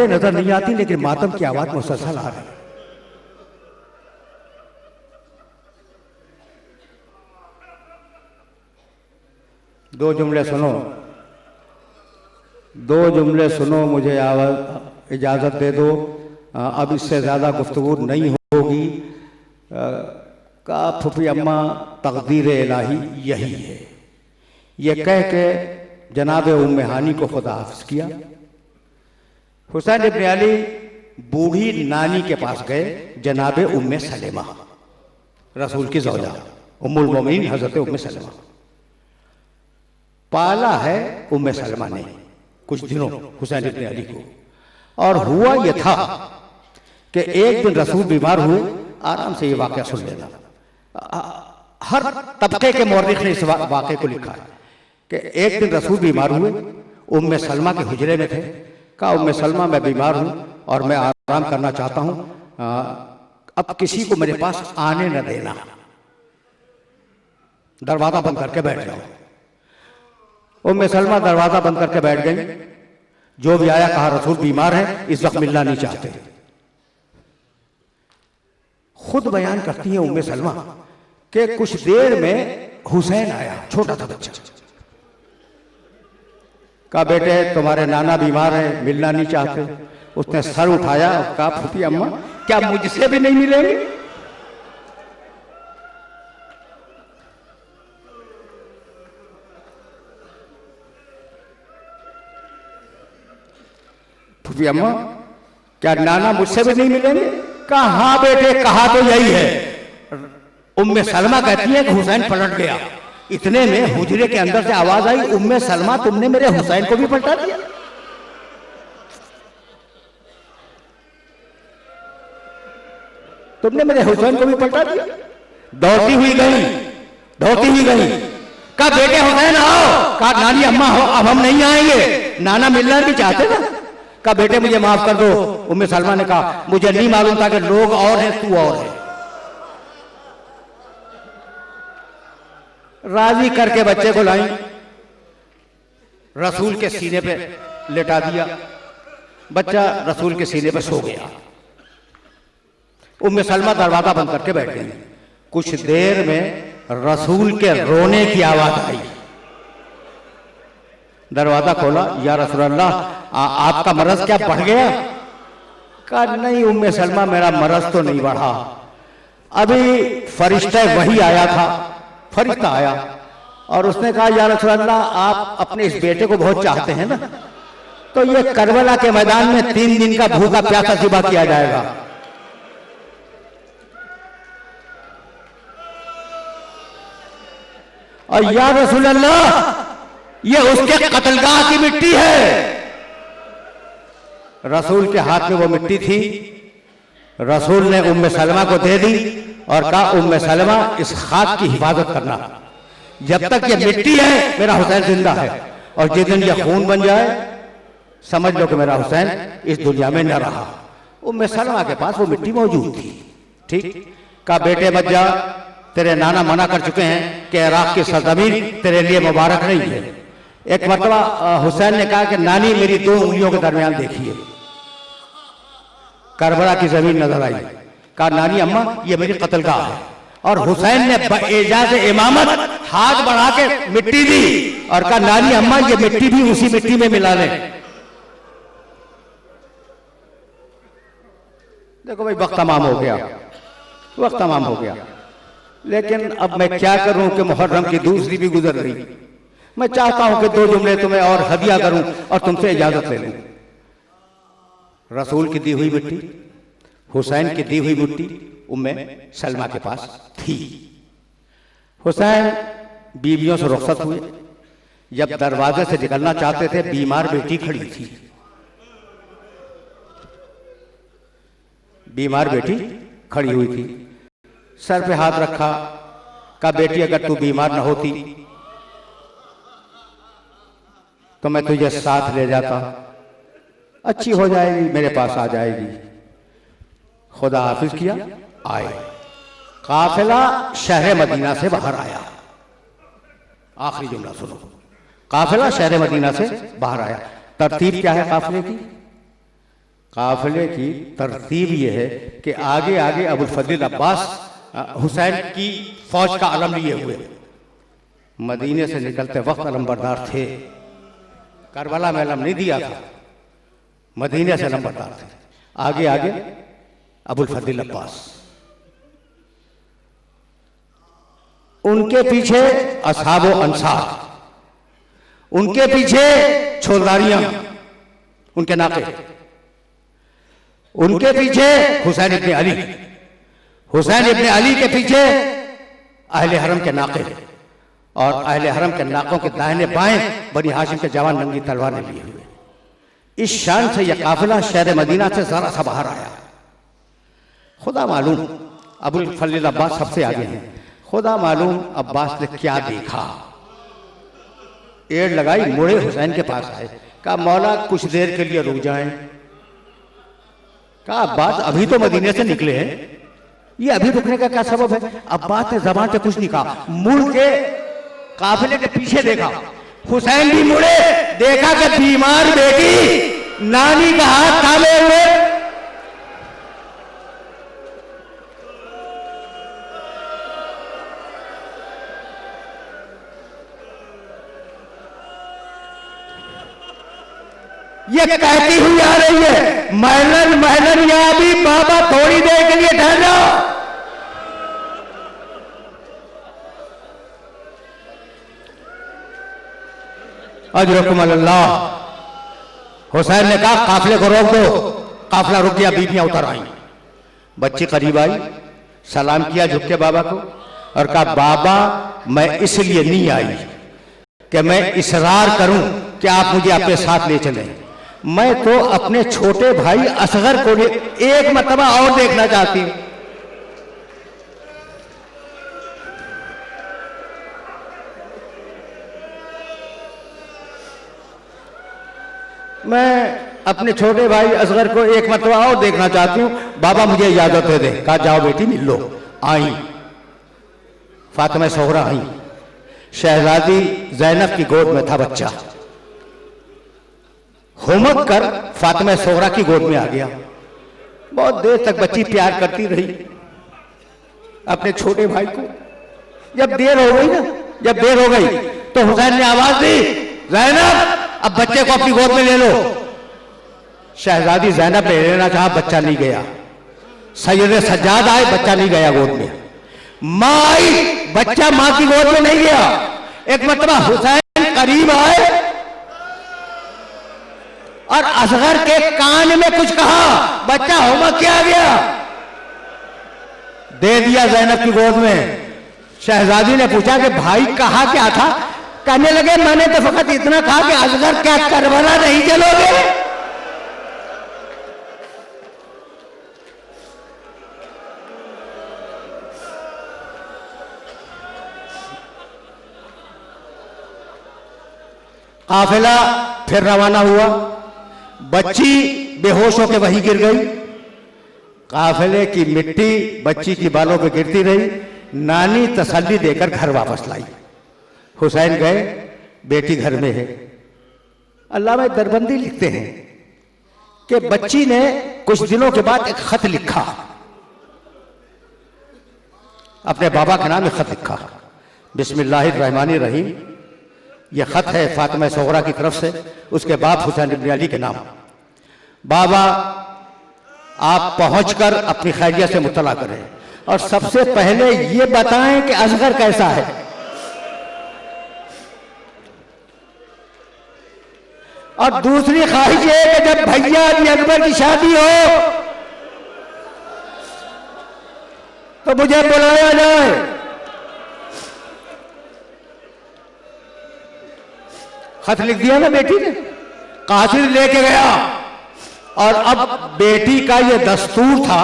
आंखें नजर नहीं आती, लेकिन मातम की आवाज मुसलसल आ रही। दो जुमले सुनो, दो जुमले सुनो, मुझे इजाजत दे दो, अब इससे ज्यादा गुफ्तगू नहीं होगी। का फूफी अम्मा तकदीर इलाही यही है, ये कह के जनाब उम्मे हानी को खुदा हाफिज किया। हुसैन इब्न अली बूढ़ी नानी के पास गए, जनाब उम्मे सलेमा, रसूल की ज़ौजा उम्मुल मोमिनीन हजरत उम्मे सलेमा। पाला है उम्मे सलेमा ने कुछ दिनों हुसैन इब्न अली को, और हुआ यह था कि एक दिन रसूल बीमार हुए। आराम से ये वाक़या सुन लेना, हर तबके के मौरिख ने इस वाक़े को लिखा है कि एक दिन रसूल बीमार हुए, उम्मे सलमा के हुजरे में थे। कहा, उम्मे सलमा मैं बीमार हूं और मैं आराम करना चाहता हूं, अब किसी को मेरे पास आने न देना, दरवाजा बंद करके बैठ जाओ। उम्मे सलमा दरवाजा बंद करके बैठ गई। जो भी आया कहा, रसूल बीमार है, इस वक्त मिलना नहीं चाहते। खुद बयान करती है उम्मे सलमा कि कुछ देर में हुसैन आया, छोटा था बच्चा। कहा, बेटे तुम्हारे नाना बीमार है, मिलना नहीं चाहते। उसने सर उठाया और कहा, फूफी अम्मा क्या मुझसे भी नहीं मिलेंगे? फूफी अम्मा क्या नाना मुझसे भी नहीं मिलेंगे? कहा, हाँ बेटे, कहा तो यही है। उम्मे सलमा कहती है कि हुसैन पलट गया। इतने में हुजरे के अंदर से आवाज आई, उम्मे सलमा तुमने मेरे हुसैन को भी पलटा दिया। तुमने मेरे हुसैन को भी पलटा दिया। दौड़ती हुई गई, दौड़ती हुई गई। कहा, बेटे हुसैन आओ। कहा, नानी अम्मा हो, अब हम नहीं आएंगे, नाना मिलना भी चाहते ना। कहा, बेटे मुझे माफ कर दो। उम्मे सलमा ने कहा, मुझे नहीं मालूम था कि लोग और हैं, तू और है। राजी करके बच्चे को लाई, रसूल के सीने पे लेटा दिया। बच्चा रसूल के सीने पे सो गया। उम्मे सलमा दरवाजा बंद करके बैठ गई। कुछ देर में रसूल के रोने की आवाज आई। दरवाजा खोला, या रसूल अल्लाह, आपका मरज क्या बढ़ गया? कहा, नहीं उम्मे सलमा, मेरा मरज तो नहीं बढ़ा। अभी फरिश्ता वही आया था, फरिश्ता आया और उसने कहा, या रसूल अल्लाह, आप अपने इस बेटे को बहुत चाहते हैं ना, तो ये करबला के मैदान में 3 दिन का भूखा प्यासा ज़िबा किया जाएगा। और या रसूल अल्लाह, ये उसके कत्लगाह की मिट्टी है। रसूल के हाथ में वो मिट्टी थी। रसूल ने उम्मे सलमा को दे दी और कहा, उम्मे सलमा इस खाक की हिफाजत करना, जब तक ये मिट्टी है मेरा हुसैन जिंदा है, और जिस दिन ये खून बन जाए समझ लो कि मेरा हुसैन इस दुनिया में न रहा। उम्मे सलमा के पास वो मिट्टी मौजूद थी। ठीक। कहा, बेटे मत जा, तेरे नाना मना कर चुके हैं कि इराक की सरजमीन तेरे लिए मुबारक नहीं है। एक मरतबा हुसैन ने कहा कि नानी मेरी 2 उंगलियों के दरमियान देखिए। करबला की जमीन नजर आई। कहा, नानी अम्मा ये मेरी कत्लगाह है। और हुसैन ने एजाज इमामत हाथ बढ़ा के मिट्टी दी और कहा, नानी अम्मा ये मिट्टी भी उसी मिट्टी में मिला ले। देखो भाई, वक्त तमाम हो गया, वक्त तमाम हो गया। लेकिन अब मैं क्या करूं कि मुहर्रम की दूसरी भी गुजर गई। मैं चाहता हूं कि 2 जुमले तुम्हें और हदिया करूं और तुमसे इजाजत ले लूं। रसूल की दी हुई मिट्टी, हुसैन की दी हुई मिट्टी उम्मे सलमा के पास थी। हुसैन बीवियों से रुखसत हुए। जब दरवाजे से निकलना चाहते थे, बीमार बेटी खड़ी थी। बीमार बेटी खड़ी हुई थी, सर पे हाथ रखा। कहा, बेटी अगर तू बीमार न होती तो मैं तुझे साथ ले जाता, अच्छी हो जाएगी, मेरे पास आ जाएगी। खुदा हाफिज किया, आए। काफिला शहर मदीना से बाहर आया। आखिरी जुमला सुनो, काफिला शहर मदीना से बाहर आया। तरतीब क्या है काफिले की? काफिले की तरतीब ये है कि आगे आगे अबुल फजल अब्बास हुसैन की फौज का अलम लिए हुए मदीने से निकलते वक्त अलमबरदार थे। करबला में अलम नहीं दिया था, मदीने से अलमबरदार थे। आगे आगे अबुल फजल अब्बास, उनके पीछे असहाबो अंसार, उनके पीछे छोलदारियां, उनके नाके, उनके पीछे हुसैन इब्ने अली, हुसैन इब्ने अली के पीछे अहले हरम के नाके, और अहले हरम के नाकों के दाहिने बाएं बनी हाशिम के जवान नंगी तलवारें लिए हुए। इस शान से यह काफिला शहर मदीना से जरा सा बाहर आया। खुदा मालूम अबुल फजल अब्बास सबसे आगे हैं। खुदा मालूम अब्बास ने क्या देखा। एड़ लगाई, मुड़े हुसैन के पास आए, कहा मौला कुछ देर के लिए रुक जाएं। कहा अब्बास अभी तो मदीने से निकले हैं, ये अभी रुकने का क्या सबब है? अब्बास ने जबान से कुछ नहीं कहा, मुड़ के काफिले के पीछे देखा। हुसैन भी मुड़े, देखा कि बीमार बेटी नानी का हाथ थामे हुए ये कहती हुई आ रही है, महलन महलन या भी बाबा थोड़ी देर के लिए ठहर जाओ। अजरकुम अल्लाह। हुसैन ने कहा काफिले को रोक दो। काफिला रुक गया, बीबियां उतर आई, बच्ची करीब आई, सलाम किया झुक के बाबा को और कहा बाबा मैं इसलिए नहीं आई कि मैं इसरार करूं कि आप मुझे अपने साथ ले चलें। मैं तो अपने छोटे भाई असगर को एक मर्तबा और देखना चाहती हूं। मैं अपने छोटे भाई असगर को एक मर्तबा और देखना चाहती हूं, बाबा मुझे इजाजत दे दे। कहा जाओ बेटी मिल लो। आई फातिमा सोहरा आई, शहजादी जैनब की गोद में था बच्चा, हुमक कर फातिमा सोहरा की गोद में आ गया। बहुत देर तक बच्ची प्यार करती रही अपने छोटे भाई को। जब देर हो गई ना, जब देर हो गई तो हुसैन ने आवाज दी, जैनब अब बच्चे को अपनी गोद में ले लो। शहजादी जैनब ने लेना चाहा, बच्चा नहीं गया। सैयद सज्जाद आए, बच्चा नहीं गया गोद में। मां आई, बच्चा मां की गोद में नहीं गया। एक मर्तबा हुसैन करीब आए और असगर के कान में कुछ कहा, बच्चा होमवर्क किया गया, दे दिया जैनब की गोद में। शहजादी ने पूछा कि भाई कहा क्या था? कहने लगे मैंने तो फकत इतना कहा कि असगर क्या करबला नहीं चलोगे? काफिला फिर रवाना हुआ। बच्ची बेहोश होकर वहीं गिर गई। काफिले की मिट्टी बच्ची की बालों पे गिरती रही। नानी तसल्ली देकर घर वापस लाई। हुसैन गए, बेटी घर में है। अल्लामा दरबंदी लिखते हैं कि बच्ची ने कुछ दिनों के बाद एक खत लिखा, अपने बाबा के नाम एक खत लिखा, बिस्मिल्लाहिर्रहमानिर्रहीम। यह खत है फातिमा सोहरा की तरफ से उसके बाप हुसैन इब्ने अली के नाम। बाबा आप पहुंचकर अपनी खैरियत से मुतला करें और सबसे पहले ये बताएं कि असगर कैसा है। और दूसरी ख्वाहिश है कि जब भैया अली अकबर की शादी हो तो मुझे बुलाया जाए। खत लिख दिया ना बेटी ने, कासिद लेके गया। और अब बेटी का ये दस्तूर था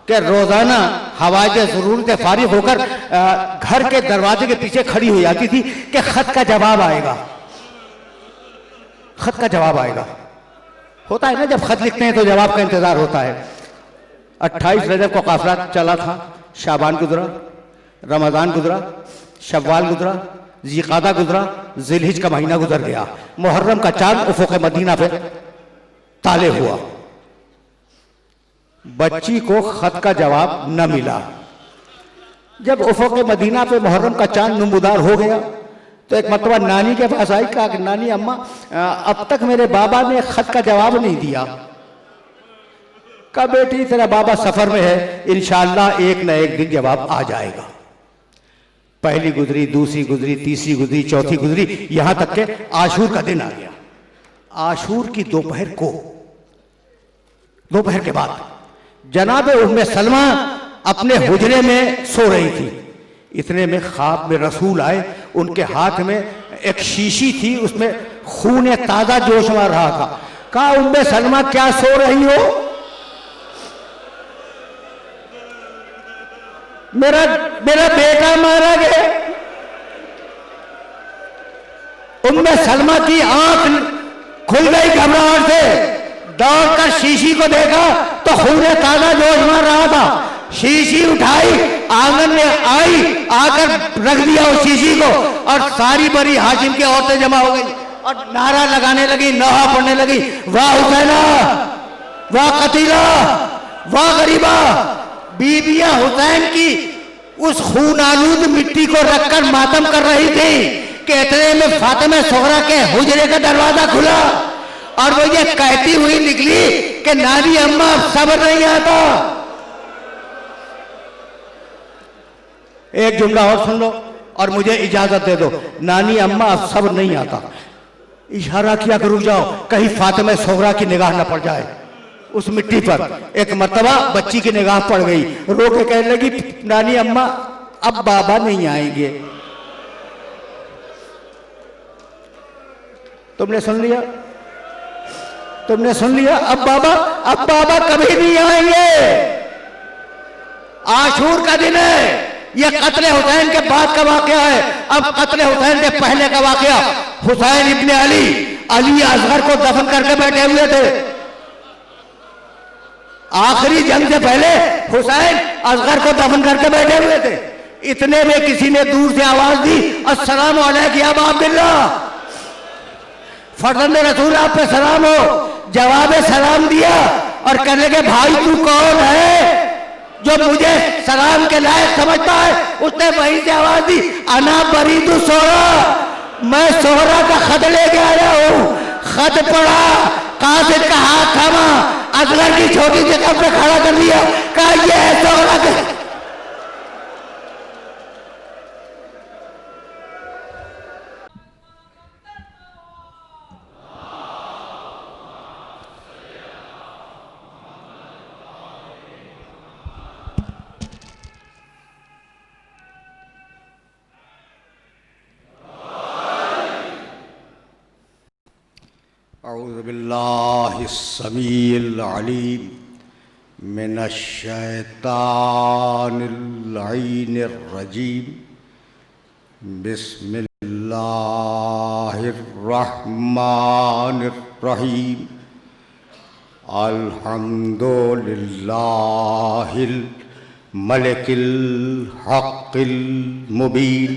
कि रोजाना हवाज जरूरत फारिग होकर घर के दरवाजे के पीछे खड़ी हो जाती थी कि खत का जवाब आएगा, खत का जवाब आएगा। होता है ना जब खत लिखते हैं तो जवाब का इंतजार होता है। 28 रजब को काफिला चला था, शाबान गुजरा, रमजान गुजरा, शव्वाल गुजरा, ज़िक़ादा गुजरा, ज़िलहिज का महीना गुजर गया। मुहर्रम का चांद उफ़ुक़ मदीना पे ताले हुआ। बच्ची को खत का जवाब न मिला। जब उफ़क़ मदीना पे मुहर्रम का चांद नमूदार हो गया तो एक मरतबा नानी के पास आई, कहा कि नानी अम्मा अब तक मेरे बाबा ने खत का जवाब नहीं दिया। कहा बेटी तेरा बाबा सफर में है, इंशाअल्लाह एक न एक दिन जवाब आ जाएगा। पहली गुजरी, दूसरी गुजरी, तीसरी गुजरी, चौथी गुजरी, यहां तक के आशूर का दिन आ गया। आशूर की दोपहर के बाद जनाब उम्मे सलमा अपने हुजरे में सो रही थी। इतने में ख्वाब में रसूल आए, उनके हाथ में एक शीशी थी, उसमें खून ताजा जोश मार रहा था। कहा उम्मे सलमा क्या सो रही हो? मेरा बेटा मारा गया। उम्मे सलमा की आंख खुल गई घबराहट से, दौड़कर शीशी को देखा तो खून ताजा जोश मार रहा था। शीशी उठाई, आंगन में आई, आकर रख दिया उस शीशी को, और सारी बड़ी हाशिम की औरतें जमा हो गई और नारा लगाने लगी, नहा पड़ने लगी, वाह हुसैना, वाह कतीला, वाह गरीबा। बीबियां हुसैन की उस खून आलूद मिट्टी को रखकर मातम कर रही थी कि इतने में फातिमा सुगरा के हुजरे का दरवाजा खुला और वो ये कहती हुई निकली कि नानी अम्मा अब सब्र नहीं आता। एक जुमला और सुन लो और मुझे इजाजत दे दो। नानी अम्मा अब सब्र नहीं आता। इशारा किया कि रुक जाओ, कहीं फातिमा सुगरा की निगाह न पड़ जाए उस मिट्टी पर। एक मर्तबा बच्ची की निगाह पड़ गई, रो के कहने लगी नानी अम्मा अब बाबा नहीं आएंगे। तुमने सुन लिया? अब बाबा कभी नहीं आएंगे। आशूर का दिन है, यह कत्ले हुसैन के बाद का वाकया है। अब कत्ले हुसैन के पहले का वाकया, हुसैन इब्ने अली असगर को दफन करके बैठे हुए थे। आखिरी जंग से पहले हुसैन असगर को दफन करके बैठे हुए थे। इतने में किसी ने दूर से आवाज दी, अस्सलाम वालेकुम या अबा अब्दुल्लाह, फर्जंद रसूल आप पे सलाम हो। जवाब सलाम दिया और कहने के भाई तू कौन है जो मुझे सलाम के लायक समझता है? उसने वहीं से आवाज दी, अना बरीदु सोहरा, मैं सोहरा का खत लेके आया हूं। खत पढ़ा, कासिद का हाथ थामा, असगर की छोटी जगह पे खड़ा कर दिया, कहा ये है सोहरा का। अऊज़ु बिल्लाहि समीइल अलीम मिनश शैतानिर लईनिर रजीम। बिस्मिल्लाहिर रहमानिर रहीम। अल्हम्दुलिल्लाहिल मलिकिल हक़्क़िल मुबीन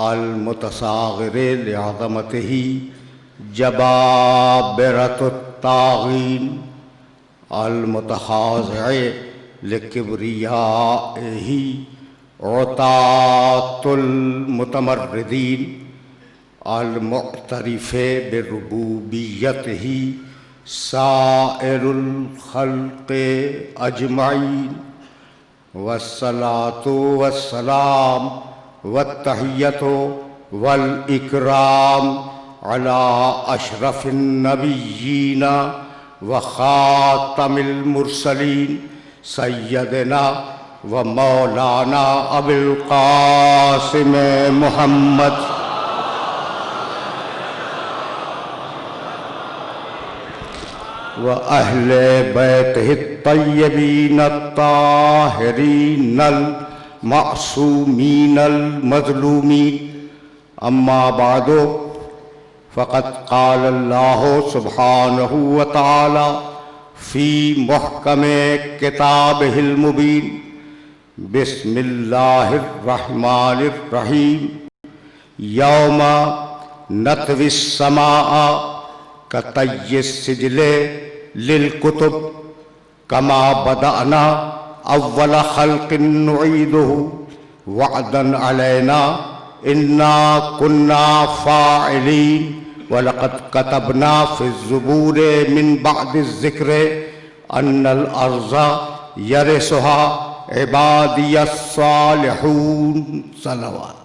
अल मुतसाग़िरि लिअज़मतिही जबाबिरतुत ताग़ीन अल मुतखाज़िइ लिकिब्रियाइही उतातुल मुतमर्रिदीन अल मुअतरिफ़े बिरुबूबियतिही साइरुल खल्क़े अजमईन। वस्सलातु वस्सलाम वत्तहिय्यतु वल इकराम अला अशरफिन नबिय्यीन व खातमिल मुरसलीन सय्यदना व मौलाना अबुल क़ासिम मुहम्मद व अहले बैतिहि तय्यबीन ताहिरीन मासूमीन मज़लूमीन। अम्मा बादो फ़क़द क़ाल अल्लाहु सुब्हानहु व तआला फ़ी मुहकमे किताबिहिल मुबीन। बिस्मिल्लाहिर रहमानिर रहीम। यौमा नत्विस समा कतय्यिस सिजले लिल कुतुब कमा बदअना अव्वल खल्क़िन नुईदुहु वअदन अलैना इन्ना कुन्ना फाइलीन वलक़द कतबना फ़िज़्ज़ुबूर मिन बअदि ज़िक्र अन्नल अर्ज़ा यरिसुहा इबादियस सालिहून। सलावत।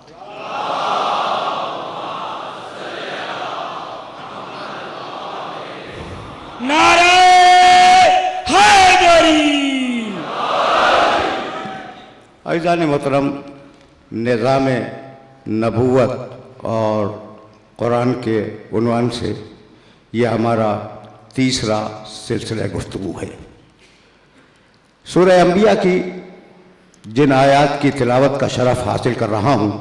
नारे हैदरी। अज़ीज़ान मोहतरम, निज़ाम नबूवत और कुरान के उन्वान से यह हमारा तीसरा सिलसिला गुफ्तगू है। सूरह अंबिया की जिन आयात की तिलावत का शरफ हासिल कर रहा हूँ,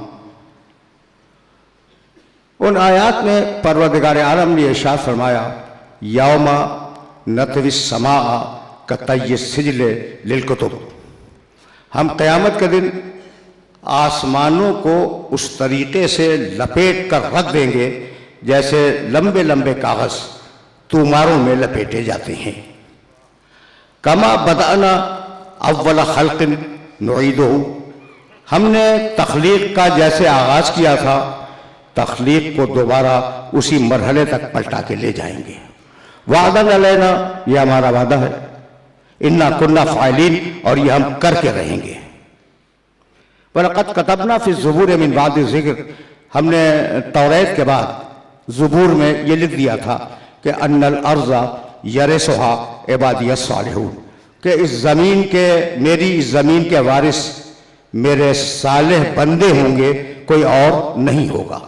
उन आयात में परवरदिगार आलम ने इरशाद फरमाया, यौमा नतविस समा कतय्य सिजले लिलकुतुब। हम क़यामत के दिन आसमानों को उस तरीक़े से लपेट कर रख देंगे जैसे लंबे लंबे कागज़ तूमारों में लपेटे जाते हैं। कमा बदअना अव्वल खल्क़िन नुईदुहु, हमने तख्लीक़ का जैसे आगाज़ किया था, तख्लीक़ को दोबारा उसी मरहले तक पलटा के ले जाएंगे। वादन अलैना, यह हमारा वादा है। इन्ना कुन्ना फ़ाइलीन, और यह हम करके रहेंगे। वलक़द कतबना फ़िज़्ज़ुबूर मिन बअदि ज़िक्र, हमने तौरात के बाद ज़ुबूर में ये लिख दिया था कि अन्नल अर्ज़ा यरिसुहा इबादियस सालिहून, कि इस ज़मीन के, मेरी इस ज़मीन के वारिस मेरे सालेह बंदे होंगे, कोई और नहीं होगा।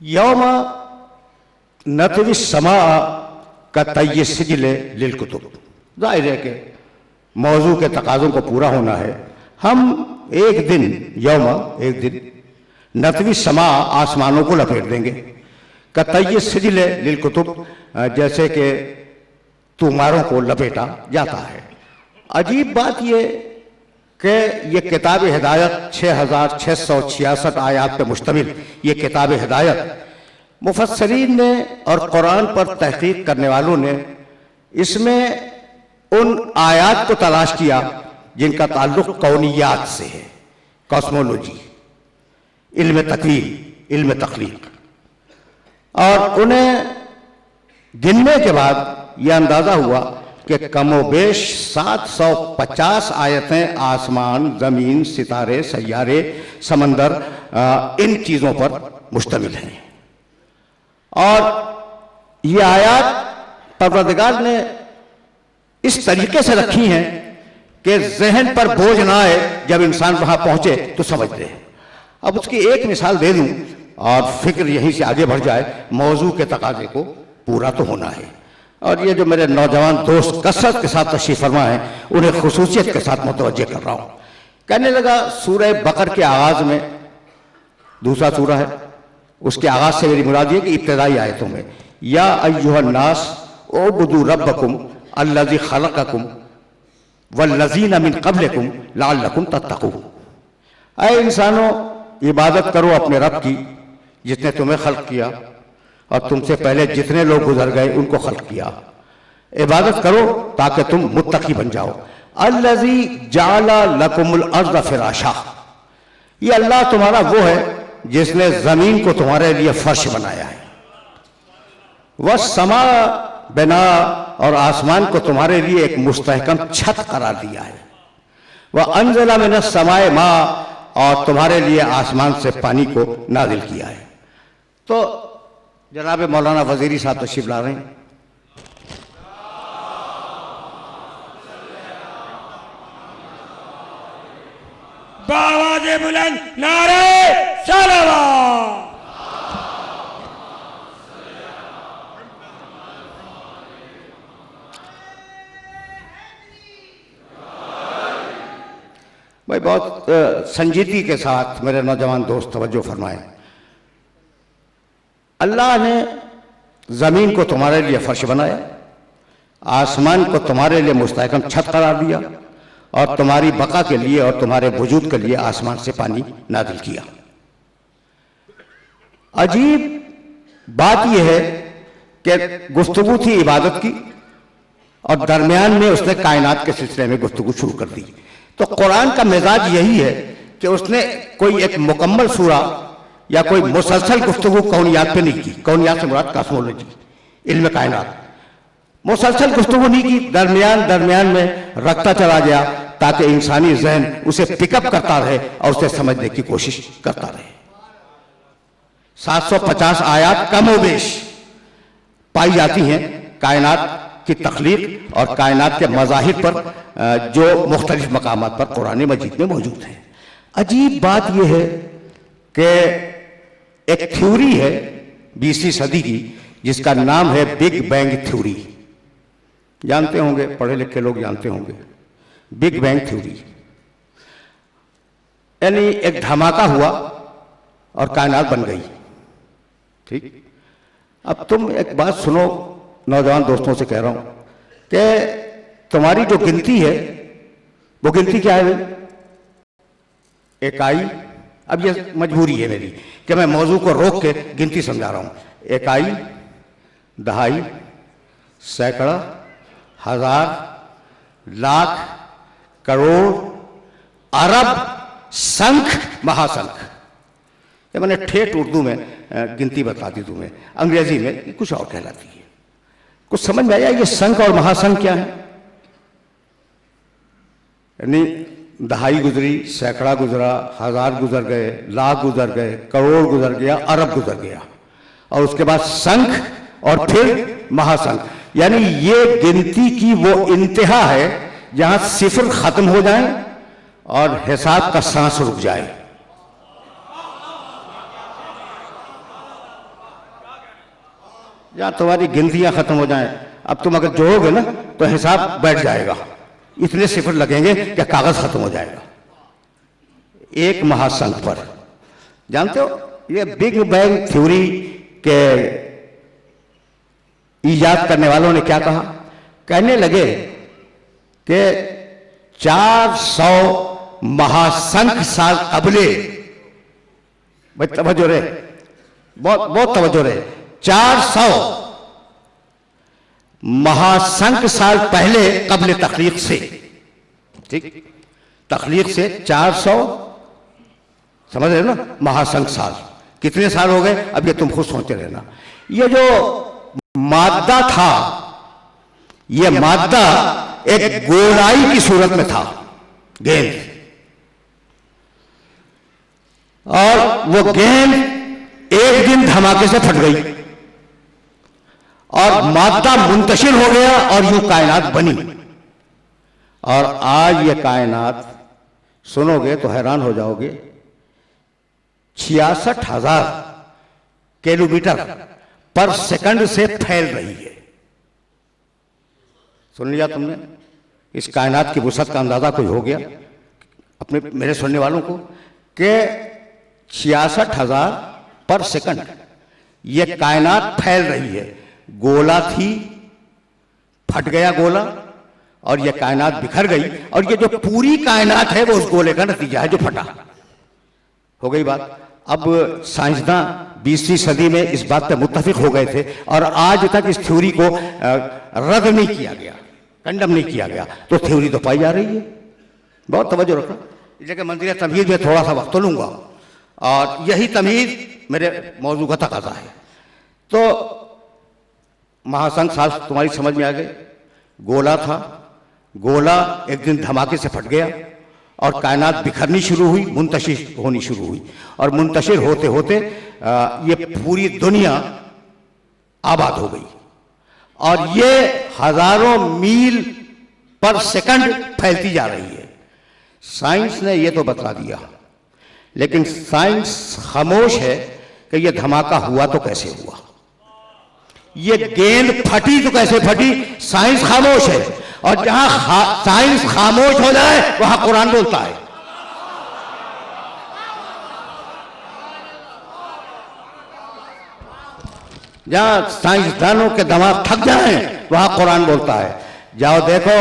यौमा नतविस समा कतय्य सिजले लिलकुतुब, जाहिर है कि मौजू के तकाज़ों को पूरा होना है। हम एक दिन, यौमा एक दिन, नतवी समा आसमानों को लपेट देंगे, कतय्य सिजले लिलकुतुब, जैसे कि तूमारों को लपेटा जाता है। अजीब बात ये कि ये किताब हिदायत 6666 आयात पर मुश्तमिल ये किताब हिदायत, मुफस्सरीन ने और कुरान पर तहकीक करने वालों ने इसमें उन आयात को तलाश किया जिनका ताल्लुक कौनियात से है, कॉस्मोलॉजी, इल्म तकवीन, इल्म तख्लीक, और उन्हें गिनने के बाद यह अंदाज़ा हुआ कि कमोबेश 750 आयतें आसमान, ज़मीन, सितारे, सैयारे, समंदर, इन चीज़ों पर मुश्तमिल हैं। और ये आयात परवरदिगार ने इस तरीके से रखी हैं कि जहन पर बोझ ना आए, जब इंसान वहां पहुंचे तो समझ ले। अब उसकी एक मिसाल दे दूं और फिक्र यहीं से आगे बढ़ जाए, मौजू के तकाजे को पूरा तो होना है। और ये जो मेरे नौजवान दोस्त कसरत के साथ तशरीफ फरमा है, उन्हें खुसूसियत के साथ मुतवज्जे कर रहा हूं। कहने लगा, सूरह बकर के आगाज में, दूसरा सूरा है, उसके आगाज से मेरी मुराद ये कि इब्तिदाई आयतों में, या अय्युहन नास उबुदू रब्बकुम अल्लज़ी खलक़कुम वल्लज़ीना मिन क़ब्लिकुम लअल्लकुम तत्तक़ून। ऐ इंसानों, इबादत करो अपने रब की जिसने तुम्हें खल्क़ किया और तुमसे पहले जितने लोग गुजर गए उनको खल्क़ किया। इबादत करो ताकि तुम मुत्तकी बन जाओ। अल्लज़ी जअला लकुमुल अर्ज़ फ़िराशा, ये अल्लाह तुम्हारा वो है जिसने जमीन को तुम्हारे लिए फर्श बनाया है। वस्समा बिना, और आसमान को तुम्हारे लिए एक मुस्तहकम छत करार दिया है। वह अनज़ला मिनस समाए मा, और तुम्हारे लिए आसमान से पानी को नाजिल किया है। तो जनाब मौलाना वजीरी साहब तशरीफ ला रहे हैं। बावाज़े बुलंद नारे सलावत। भाई बहुत संजीदगी के साथ मेरे नौजवान दोस्त तवज्जो फरमाएं। अल्लाह ने ज़मीन को तुम्हारे लिए फर्श बनाया, आसमान को तुम्हारे लिए मुस्तहकम छत करार दिया, और तुम्हारी बका के लिए और तुम्हारे वजूद के लिए आसमान से पानी नाजिल किया। अजीब बात यह है कि गुफ्तगू थी इबादत की, और दरमियान में उसने कायनात के सिलसिले में गुफ्तगू शुरू कर दी। तो कुरान का मिजाज यही है कि उसने कोई एक मुकम्मल सूरा या कोई मुसलसल गुफ्तगू कौनियात पे नहीं की। कौनियात से मुराद कॉस्मोलॉजी, इल्म कायनात। मुसलसल गुफ्तगू नहीं की, दरमियान में रखता चला गया ताकि इंसानी जहन उसे पिकअप करता रहे और उसे समझने की कोशिश करता रहे। 750 आयात कमोबेश पाई जाती हैं कायनात की तख्लीक और कायनात के मज़ाहिर पर जो मुख्तलिफ मकामात पर कुरान मजीद में मौजूद हैं। अजीब बात यह है कि एक थ्योरी है 20वीं सदी की जिसका नाम है बिग बैंग थ्योरी। जानते होंगे, पढ़े लिखे लोग जानते होंगे बिग बैंग थ्योरी। यानी एक धमाका हुआ और कायनात बन गई। ठीक, अब तुम एक बात सुनो, नौजवान दोस्तों से कह रहा हूं कि तुम्हारी जो गिनती है वो गिनती क्या है? इकाई। अब ये मजबूरी है मेरी कि मैं मौजू को रोक के गिनती समझा रहा हूं। इकाई, दहाई, सैकड़ा, हजार, लाख, करोड़, अरब, संख, महासंख। ये मैंने ठेठ उर्दू में गिनती बता दी तुम्हें, अंग्रेजी में कुछ और कहलाती है। कुछ समझ में आया ये संख और महासंख क्या है? यानी दहाई गुजरी, सैकड़ा गुजरा, हजार गुजर गए, लाख गुजर गए, करोड़ गुजर गया, अरब गुजर गया, और उसके बाद संख और फिर महासंख। यानी ये गिनती की वो इंतहा है जहां सिफर खत्म हो जाए और हिसाब का सांस रुक जाए। जहां तुम्हारी गिनतियां खत्म हो जाएं, अब तुम अगर जोड़ोगे ना तो हिसाब बैठ जाएगा, इतने सिफर लगेंगे कि कागज खत्म हो जाएगा। एक महासंख पर, जानते हो, ये बिग बैंग थ्योरी के ईजाद करने वालों ने क्या कहा? कहने लगे कि 400 महासंख साल कबले, भाई तवज्जो रहे, बहुत तवज्जो रहे, 400 महासंख साल पहले कबले तख्लीक से, ठीक, तख्लीक से 400, समझ रहे ना, महासंख साल। कितने साल हो गए अब ये तुम खुद सोचते रहना। ये जो मादा था, ये मादा एक गोलाई की सूरत में था, गेंद, और वो गेंद एक दिन धमाके से फट गई और मादा मुंतशिर हो गया और यूं कायनात बनी। और आज ये कायनात सुनोगे तो हैरान हो जाओगे, 66,000 किलोमीटर पर सेकंड से फैल रही है। सुन लिया तुमने? इस कायनात की वुसअत का अंदाजा कोई हो गया अपने मेरे सुनने वालों को कि 66,000 पर सेकंड ये कायनात फैल रही है। गोला थी, फट गया गोला और ये कायनात बिखर गई, और ये जो पूरी कायनात है वो उस गोले का नतीजा है जो फटा। हो गई बात। अब साइंसदान 20वीं सदी में इस बात पर मुत्तफिक हो गए थे और आज तक इस थ्योरी को रद्द नहीं किया गया, कंडम नहीं किया गया। तो थ्योरी तो पाई जा रही है। बहुत तवज्जो रखना, इस जगह मंजिल तमहीद में थोड़ा सा वक्त लूंगा और यही तमहीद मेरे मौजू का तकाजा है। तो महासंख साल तुम्हारी समझ में आ गए। गोला था, गोला एक दिन धमाके से फट गया और कायनात बिखरनी शुरू हुई, मुंतशिर होनी शुरू हुई, और मुंतशिर होते होते ये पूरी दुनिया आबाद हो गई और ये हजारों मील पर सेकंड फैलती जा रही है। साइंस ने ये तो बता दिया, लेकिन साइंस खामोश है कि ये धमाका हुआ तो कैसे हुआ, ये गेंद फटी तो कैसे फटी। साइंस खामोश है, और जहां साइंस खामोश हो जाए वहां कुरान बोलता है। जहां साइंसदानों के दिमाग थक जाए वहां कुरान बोलता है। जाओ देखो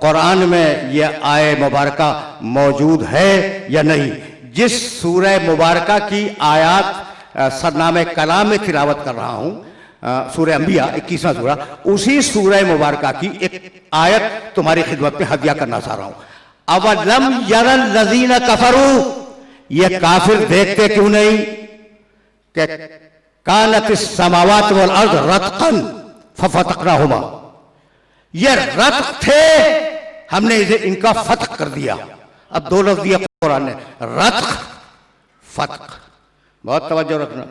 कुरान में यह आय मुबारका मौजूद है या नहीं। जिस सूरह मुबारका की आयात सरनामे कलाम में तिलावत कर रहा हूं, सूरह अंबिया 21वां सूरा, उसी सूरह मुबारका की एक आयत तुम्हारी खिदमत में हदिया करना चाह रहा हूं। अवलम यरल लजीना कफरू, ये काफिर देखते क्यों नहीं कि कानत समावात वल अर्द रतकन फफतकनाहुमा, ये रतक थे, हमने इसे इनका फतक कर दिया। अब दो लफ्ज दिया कुरान ने, रतक फतक, बहुत तवज्जो रखना।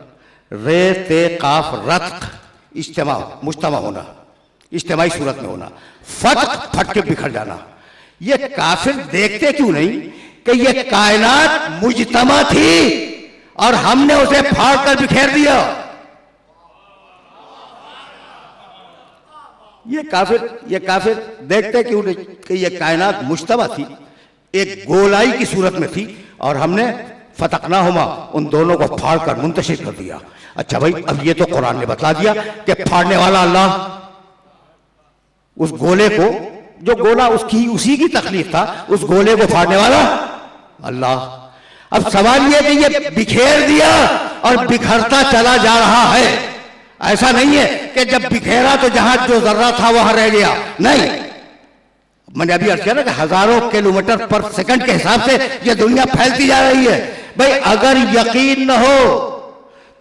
रे ते काफ रतक, इज्तिमा मुज्तमा होना, इज्तिमाई सूरत में होना, फतक फट के बिखर जाना। ये काफिर देखते क्यों नहीं कि ये कायनात मुज्तमा थी और हमने उसे फाड़ कर बिखेर दिया। ये काफिर देखते क्यों नहीं कि ये कायनात मुज्तमा थी, एक गोलाई की सूरत में थी और हमने फतकनाहुमा, उन दोनों को फाड़ कर मुंतशिर कर दिया। अच्छा भाई, अब ये तो कुरान ने बता दिया कि फाड़ने वाला अल्लाह, उस गोले को, जो गोला उसकी उसी की तकलीफ था, उस गोले को फाड़ने वाला अल्लाह। अब सवाल यह कि ये बिखेर दिया और बिखरता चला जा रहा है। ऐसा नहीं है कि जब बिखेरा तो जहां जो जर्रा था वहां रह गया, नहीं। मैंने अभी अर्ज किया ना कि हजारों किलोमीटर पर सेकंड के हिसाब से यह दुनिया फैलती जा रही है। भाई अगर यकीन न हो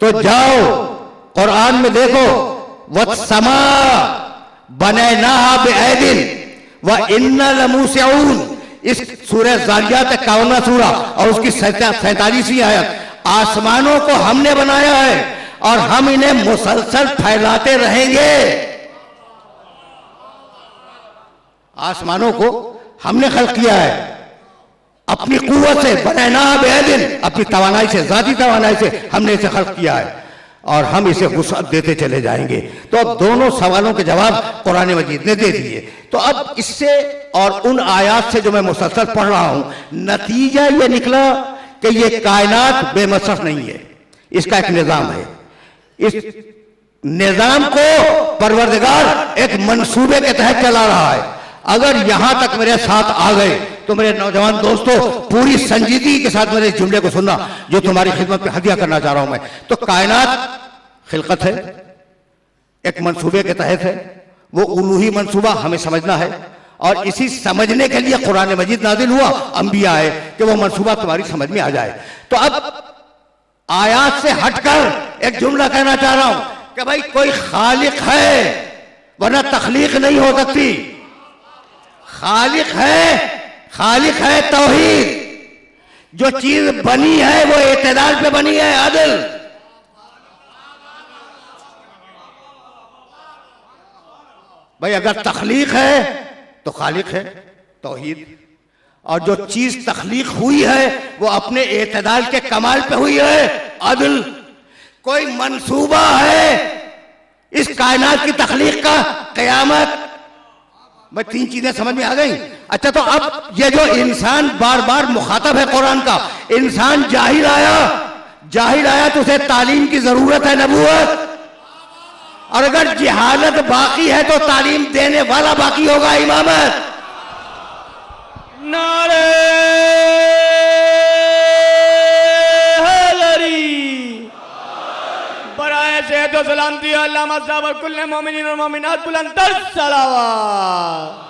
तो जाओ कुरान में देखो, वत्समा बनैनाहा बिऐदिन व इन्ना लमूसिऊन, इस सूरह ज़ारियात 51वां सूरा और उसकी 47वीं आयत, आसमानों को हमने बनाया है और हम इन्हें मुसलसल फैलाते रहेंगे। आसमानों को हमने खल्क किया है अपनी कुव्वत से, बनैना बेदिन, अपनी तवानाई से, जाती तवानाई से हमने इसे खल्क किया है और हम इसे वुसअत देते चले जाएंगे। तो अब दोनों सवालों के जवाब कुरान मजीद ने दे दिए। तो अब इससे और उन आयात से जो मैं मुसलसल पढ़ रहा हूं, नतीजा ये निकला कि ये कायनात बेमसरफ नहीं है, इसका एक निजाम है। इस निजाम को परवरदिगार एक मंसूबे के तहत चला रहा है। अगर यहां तक मेरे साथ आ गए तो मेरे नौजवान दोस्तों, पूरी संजीदगी के साथ मेरे इस जुमले को सुनना जो तुम्हारी खिदमत में हदिया करना चाह रहा हूं मैं। तो कायनात खिलकत है, एक मंसूबे के तहत है, वो उलूही मंसूबा हमें समझना है और इसी समझने के लिए कुरान मजीद नाजिल हुआ, अंबिया है कि वो मंसूबा तुम्हारी समझ में आ जाए। तो अब आयात से हटकर एक जुमला कहना चाह रहा हूं कि भाई कोई खालिक है, वरना तखलीक नहीं हो सकती। खालिक है तौहीद, जो चीज बनी है वो एतदाल पे बनी है, आदिल। भाई अगर तखलीक है तो खालिक है तौहीद, और जो चीज तखलीक हुई है वो अपने एतदाल के कमाल पे हुई है, अदल। कोई मंसूबा है इस कायनात की तखलीक का, कयामत। भाई 3 चीजें समझ में आ गई। अच्छा, तो अब ये जो इंसान बार बार मुखातब है कुरान का, इंसान जाहिल आया तो उसे तालीम की जरूरत है, नबूवत। और अगर जिहालत बाकी है तो तालीम देने वाला बाकी होगा, इमामत। नारे हैदरी, बराए सेहत व सलामती अल्लामा साहब और कुल्ले मोमिनीन और मोमिनात बुलंद सलावत।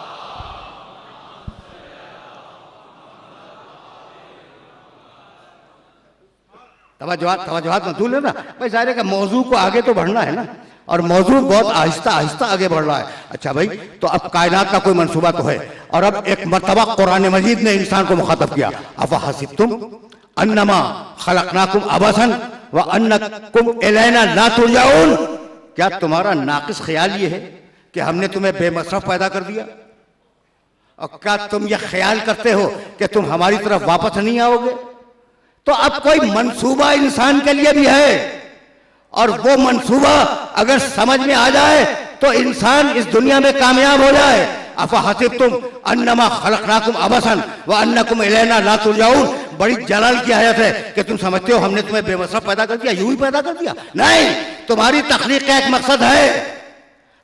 तवज्जुहात मत भूल लेना भाई, जाहिर है कि मौजू को आगे तो बढ़ना है ना, और मौजू बहुत आहिस्ता आहिस्ता आगे बढ़ रहा है। अच्छा भाई, तो अब कायनात का कोई मंसूबा तो है, और अब एक मर्तबा कुरान मजीद ने इंसान को मुखातब किया, अफहसिबतुम अन्नमा खलकनाकुम अबसन व अन्नकुम इलैना ला तुरजाऊन, क्या तुम्हारा नाकिस ख्याल ये है कि हमने तुम्हें बेमसरफ पैदा कर दिया, और क्या तुम यह ख्याल करते हो कि तुम हमारी तरफ वापस नहीं आओगे? तो अब कोई मंसूबा इंसान के लिए भी है, और वो मंसूबा अगर समझ में आ जाए तो इंसान इस दुनिया में कामयाब हो जाए। अफहसिबतुम अन्नमा खलकनाकुम अबसन व अन्नकुम इलैना ला तुरजाऊन, बड़ी जलाल की आयत है कि तुम समझते हो हमने तुम्हें बेमसरफ पैदा कर दिया, यूं ही पैदा कर दिया? नहीं, तुम्हारी तख्लीक का एक मकसद है।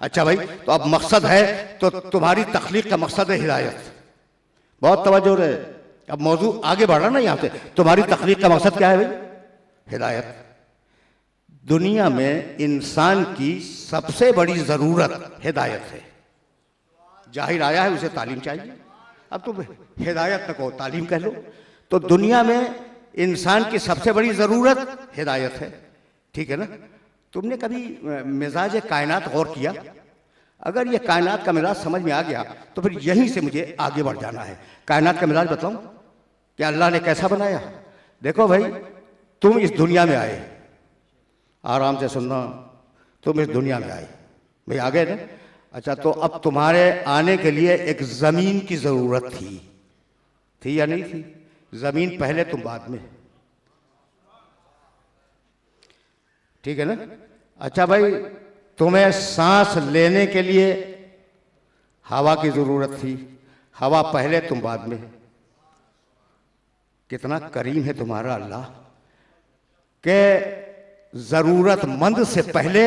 अच्छा भाई, तो अब मकसद है तो तुम्हारी तख्लीक का मकसद है हिदायत। बहुत तवज्जो रहे, अब मौजू आगे बढ़ रहा ना यहाँ से। तुम्हारी तख्लीक का मकसद क्या है भाई? हिदायत। दुनिया में इंसान की सबसे बड़ी जरूरत हिदायत है। जाहिर आया है उसे तालीम चाहिए। अब तुम हिदायत न कहो, तालीम कह लो। तो दुनिया में इंसान की सबसे बड़ी जरूरत हिदायत है, ठीक है ना। तुमने कभी मिजाज कायनात गौर किया? अगर ये कायनात का मिजाज समझ में आ गया तो फिर यहीं से मुझे आगे बढ़ जाना है। कायनात का मिजाज बताऊं कि अल्लाह ने कैसा बनाया। देखो भाई, तुम इस दुनिया में आए, आराम से सुनना, तुम इस दुनिया में आए भाई, आ गए ना। अच्छा, तो अब तुम्हारे आने के लिए एक जमीन की जरूरत थी या नहीं थी? जमीन पहले, तुम बाद में, ठीक है ना। अच्छा भाई, तुम्हें सांस लेने के लिए हवा की जरूरत थी, हवा पहले, तुम बाद में। कितना करीम है तुम्हारा अल्लाह के जरूरतमंद से पहले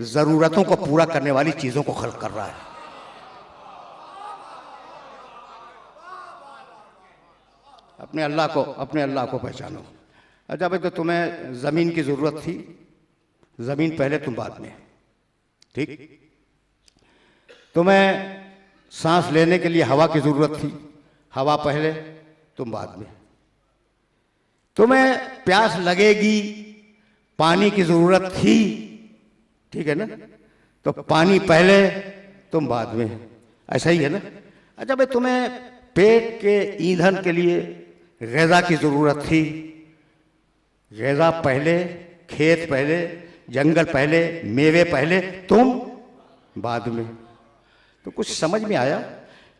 जरूरतों को पूरा करने वाली चीजों को खल्क कर रहा है। अपने अल्लाह को पहचानो। अच्छा भाई, तो तुम्हें जमीन की जरूरत थी, जमीन पहले, तुम बाद में, ठीक। तुम्हें सांस लेने के लिए हवा की जरूरत थी, हवा पहले, तुम बाद में। तुम्हें प्यास लगेगी, पानी की जरूरत थी, ठीक है ना। तो पानी पहले, तुम बाद में, ऐसा ही है ना। अच्छा भाई, तुम्हें पेट के ईंधन के लिए ग़िज़ा की जरूरत थी, ग़िज़ा पहले, खेत पहले, जंगल पहले, मेवे पहले, तुम बाद में। तो कुछ समझ में आया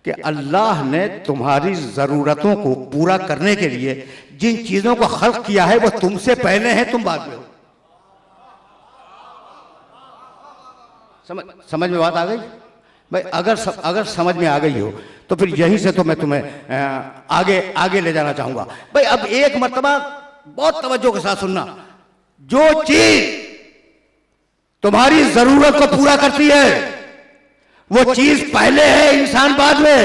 कि अल्लाह ने तुम्हारी ज़रूरतों को पूरा करने के लिए जिन चीज़ों को खल्क किया है वो तुमसे पहले है, तुम बाद में हो। समझ में बात आ गई भाई? अगर समझ में आ गई हो तो फिर यहीं से तो मैं तुम्हें आगे ले जाना चाहूंगा भाई। अब एक मर्तबा बहुत तवज्जो के साथ सुनना। जो चीज तुम्हारी जरूरत को पूरा करती है वो चीज पहले है, इंसान बाद में।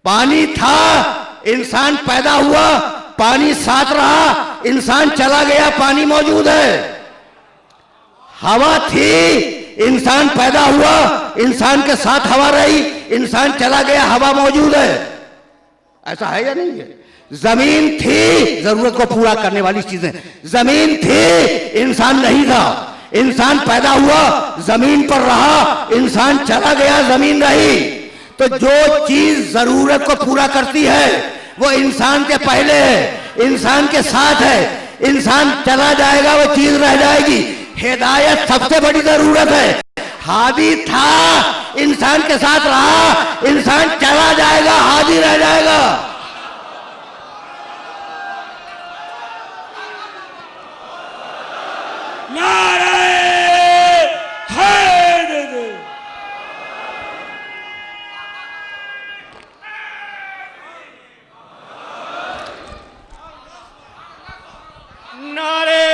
पानी था, इंसान पैदा हुआ, पानी साथ रहा, इंसान चला गया, पानी मौजूद है। हवा थी, इंसान पैदा हुआ, इंसान के साथ हवा रही, इंसान चला गया, हवा मौजूद है। ऐसा है या नहीं है? जमीन थी, जरूरत को पूरा करने वाली चीजें। जमीन थी, इंसान नहीं था, इंसान पैदा हुआ, जमीन पर रहा, इंसान चला गया, जमीन रही। तो जो चीज जरूरत को पूरा करती है वो इंसान के पहले है, इंसान के साथ है। इंसान चला जाएगा, वो चीज रह जाएगी। हिदायत सबसे बड़ी जरूरत है। हादी था, इंसान के साथ रहा, इंसान चला जाएगा, हादी रह जाएगा। नारे हैदर। नारे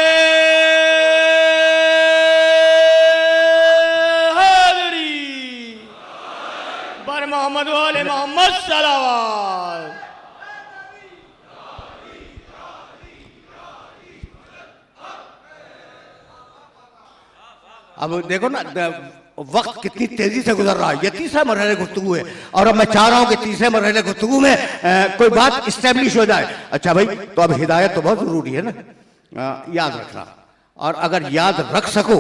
मोहम्मद वाले मोहम्मद सलावत। अब देखो ना, वक्त कितनी तेजी से गुजर रहा है। ये तीसरा मरहले गुफ्तगू है और अब मैं चाह रहा हूं कि तीसरे मरहले गुफ्तगू में कोई बात इस्टेब्लिश हो जाए। अच्छा भाई, तो अब हिदायत तो बहुत जरूरी है ना, याद रखना। और अगर याद रख सको,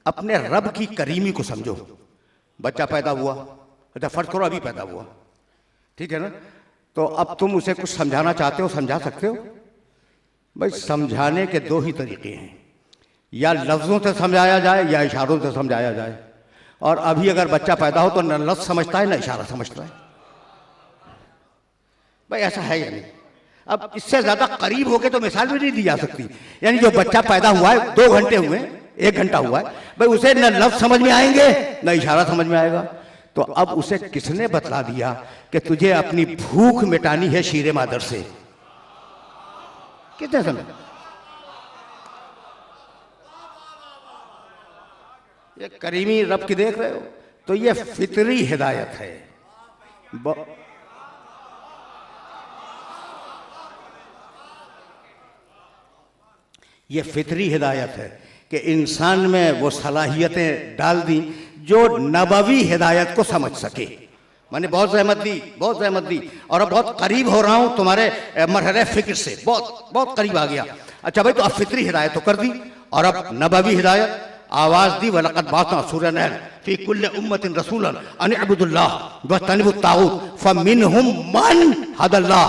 अपने रब की करीमी को समझो। बच्चा पैदा हुआ, अच्छा फर्ज करो अभी पैदा हुआ, ठीक है ना। तो अब तुम उसे कुछ समझाना चाहते हो, समझा सकते हो भाई। समझाने के दो ही तरीके हैं, या लफ्जों से समझाया जाए या इशारों से समझाया जाए। और अभी अगर बच्चा पैदा हो तो न लफ्ज समझता है न इशारा समझता है भाई, ऐसा है या नहीं? अब इससे ज्यादा करीब होके तो मिसाल भी नहीं दी जा सकती। यानी जो बच्चा पैदा हुआ है, 2 घंटे हुए, 1 घंटा हुआ है भाई, उसे न लफ्ज समझ में आएंगे न इशारा समझ में आएगा। तो अब उसे किसने बतला दिया कि तुझे अपनी भूख मिटानी है शीरे मादर से? कितने समय? ये करीमी रब की देख रहे हो? तो ये फितरी हिदायत है। ये फितरी हिदायत है कि इंसान में वो सलाहियतें डाल दी जो नबवी हिदायत को समझ सके। मैंने बहुत जहमत दी और अब बहुत करीब हो रहा हूँ तुम्हारे मरहले फिक्र से, बहुत बहुत करीब आ गया। अच्छा भाई, तो अब फितरी हिदायत तो कर दी और अब नबवी हिदायत आवाज दी। वलक़द बअसना सूरह नहल फी कुल्लि उम्मतिन रसूलन अन अब्दुल्लाह वज्तनिबुत तागूत फमिनहुम मन हदल्लाह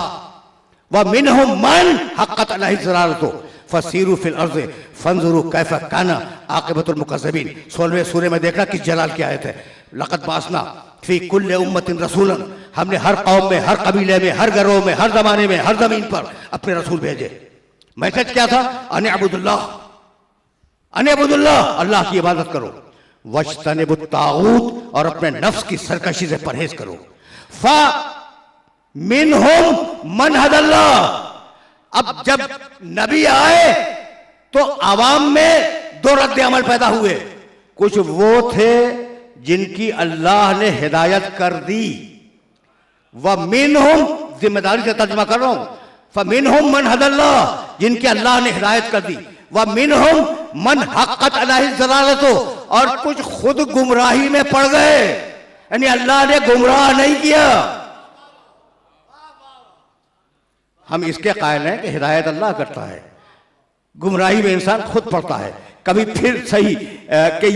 व मिनहुम मन हक़्क़त अलैहि ज़लालतु फसीरू फिल अर्ज़ि फंज़ुरू कैफ़ काना आक़िबतुल मुकज़्ज़बीन। 16वें सूरे में देखना किस जलाल की आयत है। लक़द बअसना फी कुल्लि उम्मतिन रसूलन, हमने हर कौम में, हर कबीले में, हर घरों में, हर ज़माने में, हर ज़मीन पर अपने रसूल भेजे। मैसेज क्या था? अन अब्दुल्लाह, अल्लाह की इबादत करो, वज्तनिबुत तागूत, और अपने नफ्स की सरकशी से परहेज करो। फा मिनहुम मन हदल्लाह, अब जब नबी आए तो आवाम में दो रद्द अमल पैदा हुए। कुछ वो थे जिनकी अल्लाह ने हिदायत कर दी, व मिनहुम, जिम्मेदारी से तर्जुमा कर रहा हूं, फमिनहुम मन हदल्लाह, जिनकी अल्लाह ने हिदायत कर दी, व मिनहुम मन हक़्क़त अलैहि ज़लालतु, और कुछ खुद गुमराही में पड़ गए, यानी अल्लाह ने गुमराह नहीं किया। हम इसके कायल हैं कि हिदायत अल्लाह करता है, गुमराही में इंसान खुद पड़ता है। कभी फिर सही कि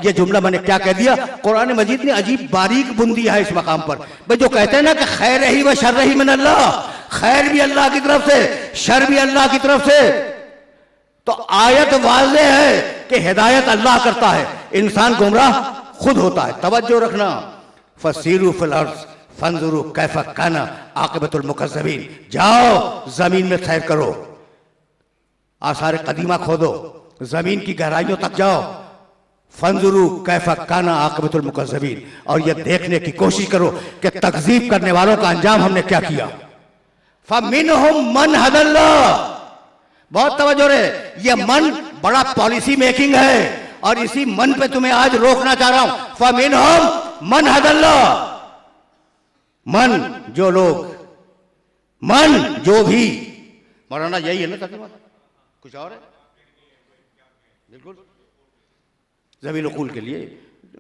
ये जुमला मैंने क्या कह दिया, कुरान मजीद ने अजीब बारीक बुन दिया है इस मकाम पर। भाई जो कहते हैं ना कि खैर ही व शर ही मिन अल्लाह, खैर भी अल्लाह की तरफ से, शर भी अल्लाह की तरफ से, तो आयत वाज़े है कि हिदायत अल्लाह करता है, इंसान गुमराह खुद होता है। तवज्जो रखना। फसीरू फिल अर्ज़ फंजुरू कैफ़ काना आक़िबतुल मुकज़्ज़बीन, जाओ जमीन में सैर करो, आसार कदीमा खोदो, जमीन की गहराइयों तक जाओ, फंजुरू कैफ़ काना आक़िबतुल मुकज़्ज़बीन, और यह देखने की कोशिश करो कि तकज़ीब करने वालों का अंजाम हमने क्या किया। फमिनहुम मन हदल्लाह, बहुत तवज्जो रे, ये मन बड़ा पॉलिसी मेकिंग है और इसी मन पे तुम्हें आज रोकना चाह रहा हूं। फमिनहुम मन हदल्लाह, मन जो लोग, मन जो भी, मौलाना यही है ना तर्जुमा, कुछ और है? बिल्कुल ज़मील उकूल के लिए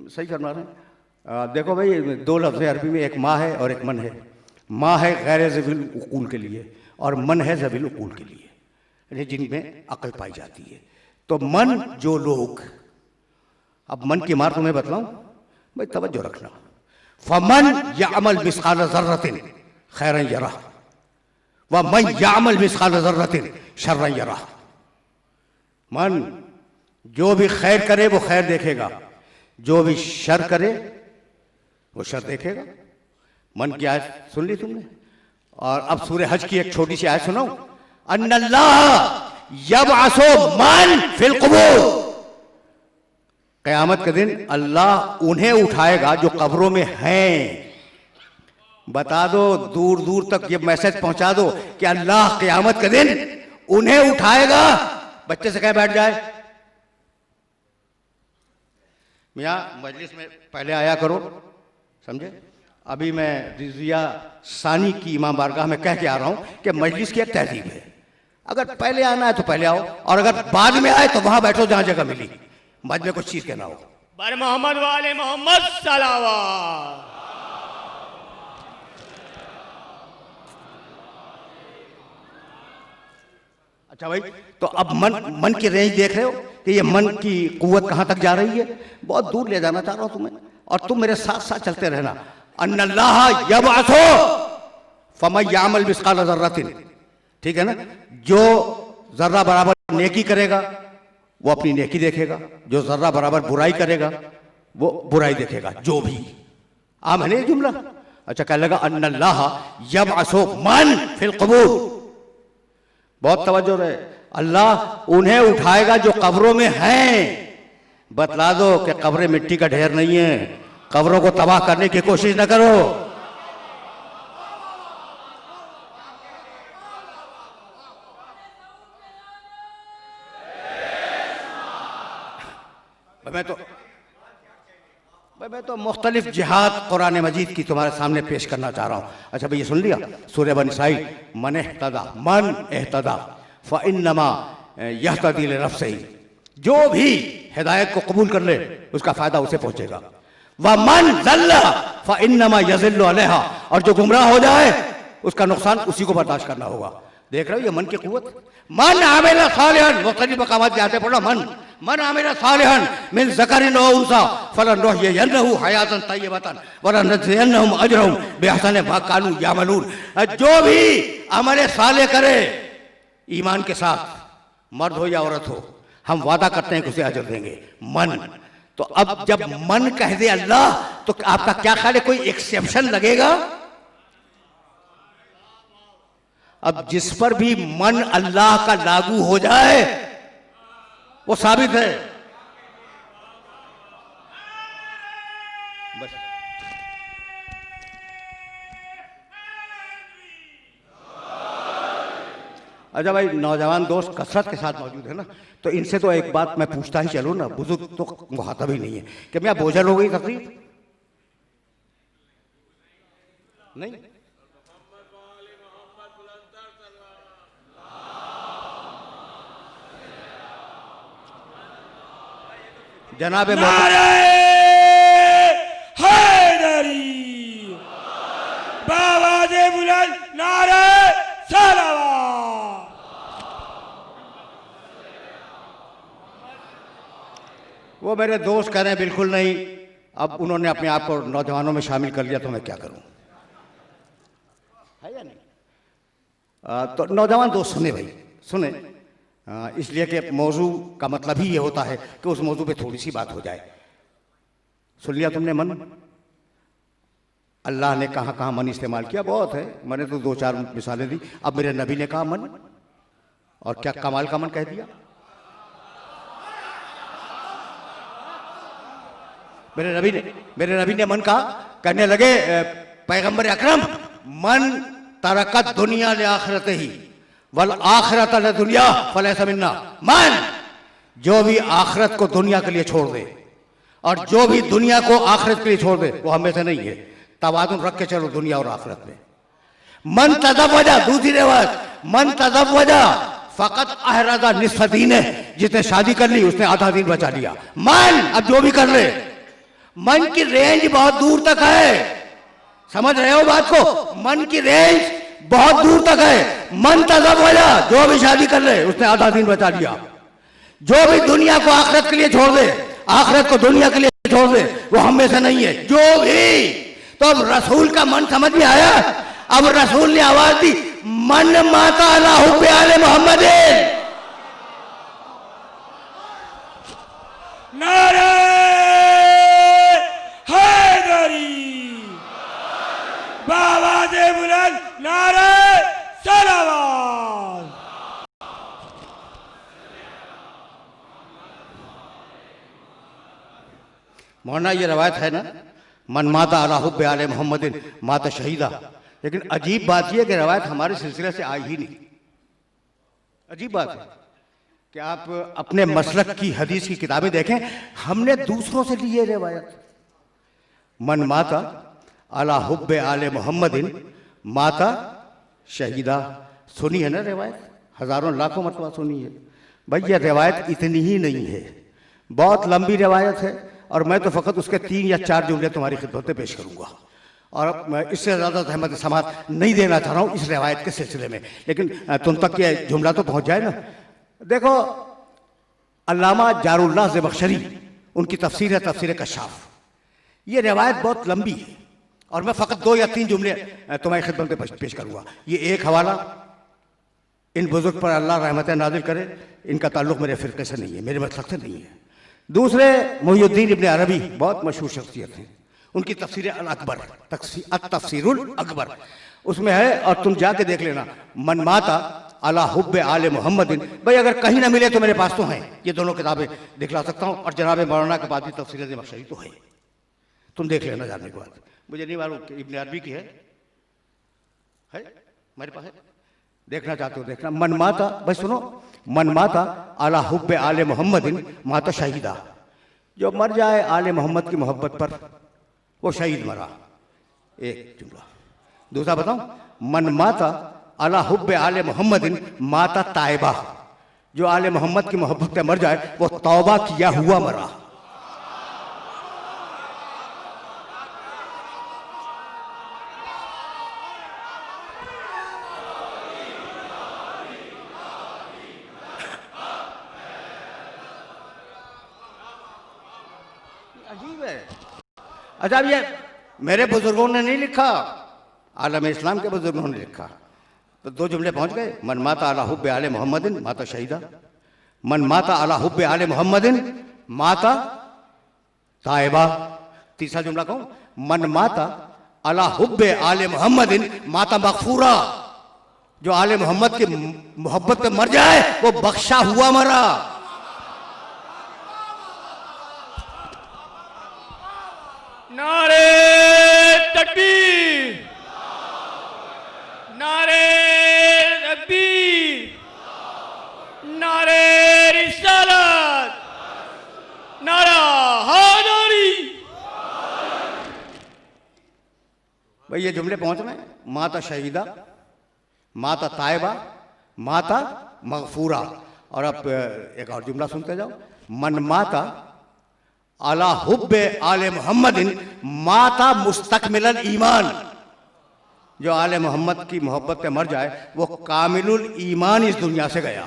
सही फरमा रहे हैं। देखो भाई, दो लफ्ज़ है अरबी में, एक माँ है और एक मन है। माँ है गैर ज़मील उकूल के लिए और मन है ज़मील उकूल के लिए, जिनमें अक्ल पाई जाती है। तो मन जो लोग, अब मन की मार तुम्हें बतलाऊं भाई, तवज्जो रखना। फमन यअमल मिस्काल ज़र्रतिन खैरन यरा व मन यअमल मिस्काल ज़र्रतिन शर्रन यरा। मन जो भी खैर करे वो खैर देखेगा, जो भी शर करे वो शर देखेगा। मन की आयत सुन ली तुमने। और अब सूरह हज की एक छोटी सी आयत सुनाऊं। अन्नल्लाह यबअसु मन फिल कुबूर, क़यामत के दिन अल्लाह उन्हें उठाएगा जो कब्रों में हैं। बता दो, दूर दूर तक ये मैसेज पहुंचा दो कि अल्लाह क़यामत के दिन उन्हें उठाएगा। बच्चे से कह बैठ जाए, मियाँ मजलिस में पहले आया करो, समझे। अभी मैं रिज़िया सानी की इमाम बारगाह में कह के आ रहा हूं कि मजलिस की एक तहजीब है, अगर पहले आना है तो पहले आओ, और अगर बाद में आए तो वहां बैठो जहां जगह मिली, बाद में कुछ चीज कहना हो। बर मोहम्मद वाले मोहम्मद सलावत। अच्छा भाई, तो अब मन की रेंज देख रहे हो कि ये मन की कुव्वत कहां तक जा रही है। बहुत दूर ले जाना चाह रहा हूं तुम्हें, और तुम मेरे साथ साथ चलते रहना। अन्नल्लाह यबअसु फमन यअमल मिस्काल ज़र्रतिन, ठीक है ना। जो जर्रा बराबर नेकी करेगा वो अपनी नेकी देखेगा, जो जर्रा बराबर बुराई करेगा वो बुराई देखेगा, जो भी। आम है ना ये जुमला। अच्छा, क्या लगा? अन्नल्लाह यबअसु मन फिल कुबूर, बहुत तवज्जो रहे। अल्लाह उन्हें उठाएगा जो कब्रों में हैं। बतला दो कि कब्रें मिट्टी का ढेर नहीं है, कब्रों को तबाह करने की कोशिश न करो। मैं तो मुख्तलिफ जिहाद कुरान मजीद की तुम्हारे सामने पेश करना चाह रहा हूँ। अच्छा भाई, ये सुन लिया। सूरह बनी इसराइल, मन एहतदा फ़इन्नमा यहतदी लिनफ्सिही, जो भी हिदायत को कबूल कर ले उसका फायदा उसे पहुंचेगा। व मन ज़ल्ला फ़इन्नमा यज़िल्लु अलैहा, और जो गुमराह हो जाए उसका नुकसान उसी को बर्दाश्त करना होगा। देख रहे हो ये मन की कुव्वत। मन आमिला सालिहन, मुख्तलिफ मकामात आते पढ़ो, मन आमिला सालिहन मिन ज़करिन औ उन्सा फलनुहयिन्नहु हयातन तय्यबतन वलनजज़ियन्नहुम अजरहुम बिअहसनि मा कानू यामलून। जो भी अमल साले करे ईमान के साथ, मर्द हो या औरत हो, हम वादा करते हैं कि उसे अजर देंगे। मन तो अब जब मन कह दे अल्लाह, तो आपका क्या ख्याल है, कोई एक्सेप्शन लगेगा? अब जिस पर भी मन अल्लाह का लागू हो जाए वो साबित है। बस अच्छा भाई, नौजवान दोस्त कसरत के साथ मौजूद है ना, तो इनसे तो एक बात मैं पूछता ही चलूं ना, बुजुर्ग तो मुखातब ही नहीं है कि मैं बोझल हो गई तकरीर नहीं। जनाब नारे हैदरी, बावाज़े बुलंद नारे सलावत। वो मेरे दोस्त कह रहे हैं बिल्कुल नहीं, अब उन्होंने अपने आप को नौजवानों में शामिल कर लिया तो मैं क्या करूं, है या नहीं? तो नौजवान दोस्त सुने भाई, सुने, इसलिए कि मौजू का मतलब ही ये होता है कि उस मौजू पे थोड़ी सी बात हो जाए। सुन लिया तुमने मन? अल्लाह ने कहाँ कहाँ मन इस्तेमाल किया, बहुत है, मैंने तो 2-4 मिसालें दी। अब मेरे नबी ने कहा मन, और क्या कमाल का मन कह दिया। मेरे नबी ने मन कहा, कहने लगे पैगंबर अकरम, मन तरकत दुनिया ले आखिरत ही वल आखिरत ले दुनिया फलैसा मिन्ना। मन जो भी आखिरत को दुनिया के लिए छोड़ दे और जो भी दुनिया को आखिरत के लिए छोड़ दे वो हमें से नहीं है। तवाज़ुन रख के चलो दुनिया और आखिरत में। मन तज़व्वजा, दूसरी रिवायत, मन तज़व्वजा फ़क़त अहरज़ा निस्फ़ दीने, जिसने शादी कर ली उसने आधा दिन बचा लिया। मन अब जो भी कर ले, मन की रेंज बहुत दूर तक है, समझ रहे हो बात को? मन की रेंज बहुत दूर तक है। मन तज़व्वजा, जो भी शादी कर ले उसने आधा दिन बचा लिया। जो भी दुनिया को आखिरत के लिए छोड़ दे, आखिरत को दुनिया के लिए छोड़ दे, वो हम में से नहीं है। जो भी, तो अब रसूल का मन समझ में आया। अब रसूल ने आवाज दी, मन माता अला हुब्बे आले मोहम्मद। नारे हैदरी, बावाज़े बुलंद नारे सलावत। मौलाना ये रवायत है ना, मन माता अला हुब्बे आले मोहम्मद माता शहीदा। लेकिन अजीब बात यह कि रवायत हमारे सिलसिले से आई ही नहीं। अजीब बात है कि आप अपने मसलक की हदीस की किताबें देखें, हमने दूसरों से ली ये रवायत। मन माता अला हुब्बे आले मोहम्मदिन माता शहीदा। सुनी है ना रवायत, हजारों लाखों मरतबा सुनी है भाई। ये रवायत इतनी ही नहीं है, बहुत लंबी रवायत है, और मैं तो फ़कत उसके 3 या 4 जुमले तुम्हारी खिदमत में पेश करूंगा, और मैं इससे ज़्यादा अहमद समात नहीं देना चाह रहा हूँ इस रवायत के सिलसिले में। लेकिन तुम तक ये जुमला तो पहुँच जाए ना। देखो, अल्लामा जारुल्लाह ज़मख़शरी, उनकी तफसीर है तफसीर कशाफ। ये रवायत बहुत लंबी है और मैं फ़कत 2 या 3 जुमले तुम्हारी खिदमत में पेश करूँगा। ये एक हवाला, इन बुजुर्ग पर अल्लाह रहमत नाज़िल करे, इनका ताल्लुक़ मेरे फ़िरक़े से नहीं है, मेरे मसलक से नहीं है। दूसरे मुहियुद्दीन इब्न अरबी, बहुत मशहूर शख्सियत हैं, उनकी तफसीर अल अकबर, तफसीरुल अकबर, उसमें है, और तुम जाके देख लेना, मन माता अला हुब्बे आले मोहम्मदिन। भाई अगर कहीं ना मिले तो मेरे पास तो हैं, ये दोनों किताबें दिखला सकता हूँ, और जनाब मौलाना के पास भी तफसीर ज़मख़शरी तो है, तुम देख लेना जाने के बाद। मुझे नहीं मालूम कि इब्न अरबी की है मेरे पास है, देखना चाहते हो देखना। मन माता, भाई सुनो, मन माता अला हुब्बे आले मोहम्मदिन माता शहीदा। जो मर जाए आले मोहम्मद की मोहब्बत पर वो शहीद मरा, एक जुमला। दूसरा बताऊं, मन माता अला हुब्बे आले मोहम्मदिन माता ताइबा। जो आले मोहम्मद की मोहब्बत पे मर जाए वो तौबा किया हुआ मरा। अजीब है। अच्छा, ये मेरे बुजुर्गों ने नहीं लिखा, आलम इस्लाम के बुजुर्गों ने लिखा। तो दो जुमले पहुंच गए, मन माता अला हुब्बे आले मोहम्मदिन माता शहीदा, मन माता अला हुब्बे आले मोहम्मदिन माता ताइबा। तीसरा जुमला कहूं, मन माता अला हुब्बे आले मोहम्मदिन माता मगफूरा। जो आले मोहम्मद की मोहब्बत पे मर जाए वो बख्शा हुआ मरा। नारे तकबीर, नारे तकबीर, नारे रिसालत, नारा हैदरी। भाई ये जुमले पहुंच रहे हैं, माता शहीदा, माता ताइबा, माता मगफूरा। और अब एक और जुमला सुनते जाओ, मन माता अला हुब्बे आले मोहम्मदिन माता मुस्तकमिलल ईमान। जो आले मोहम्मद की मोहब्बत पे मर जाए वो कामिलुल ईमान इस दुनिया से गया।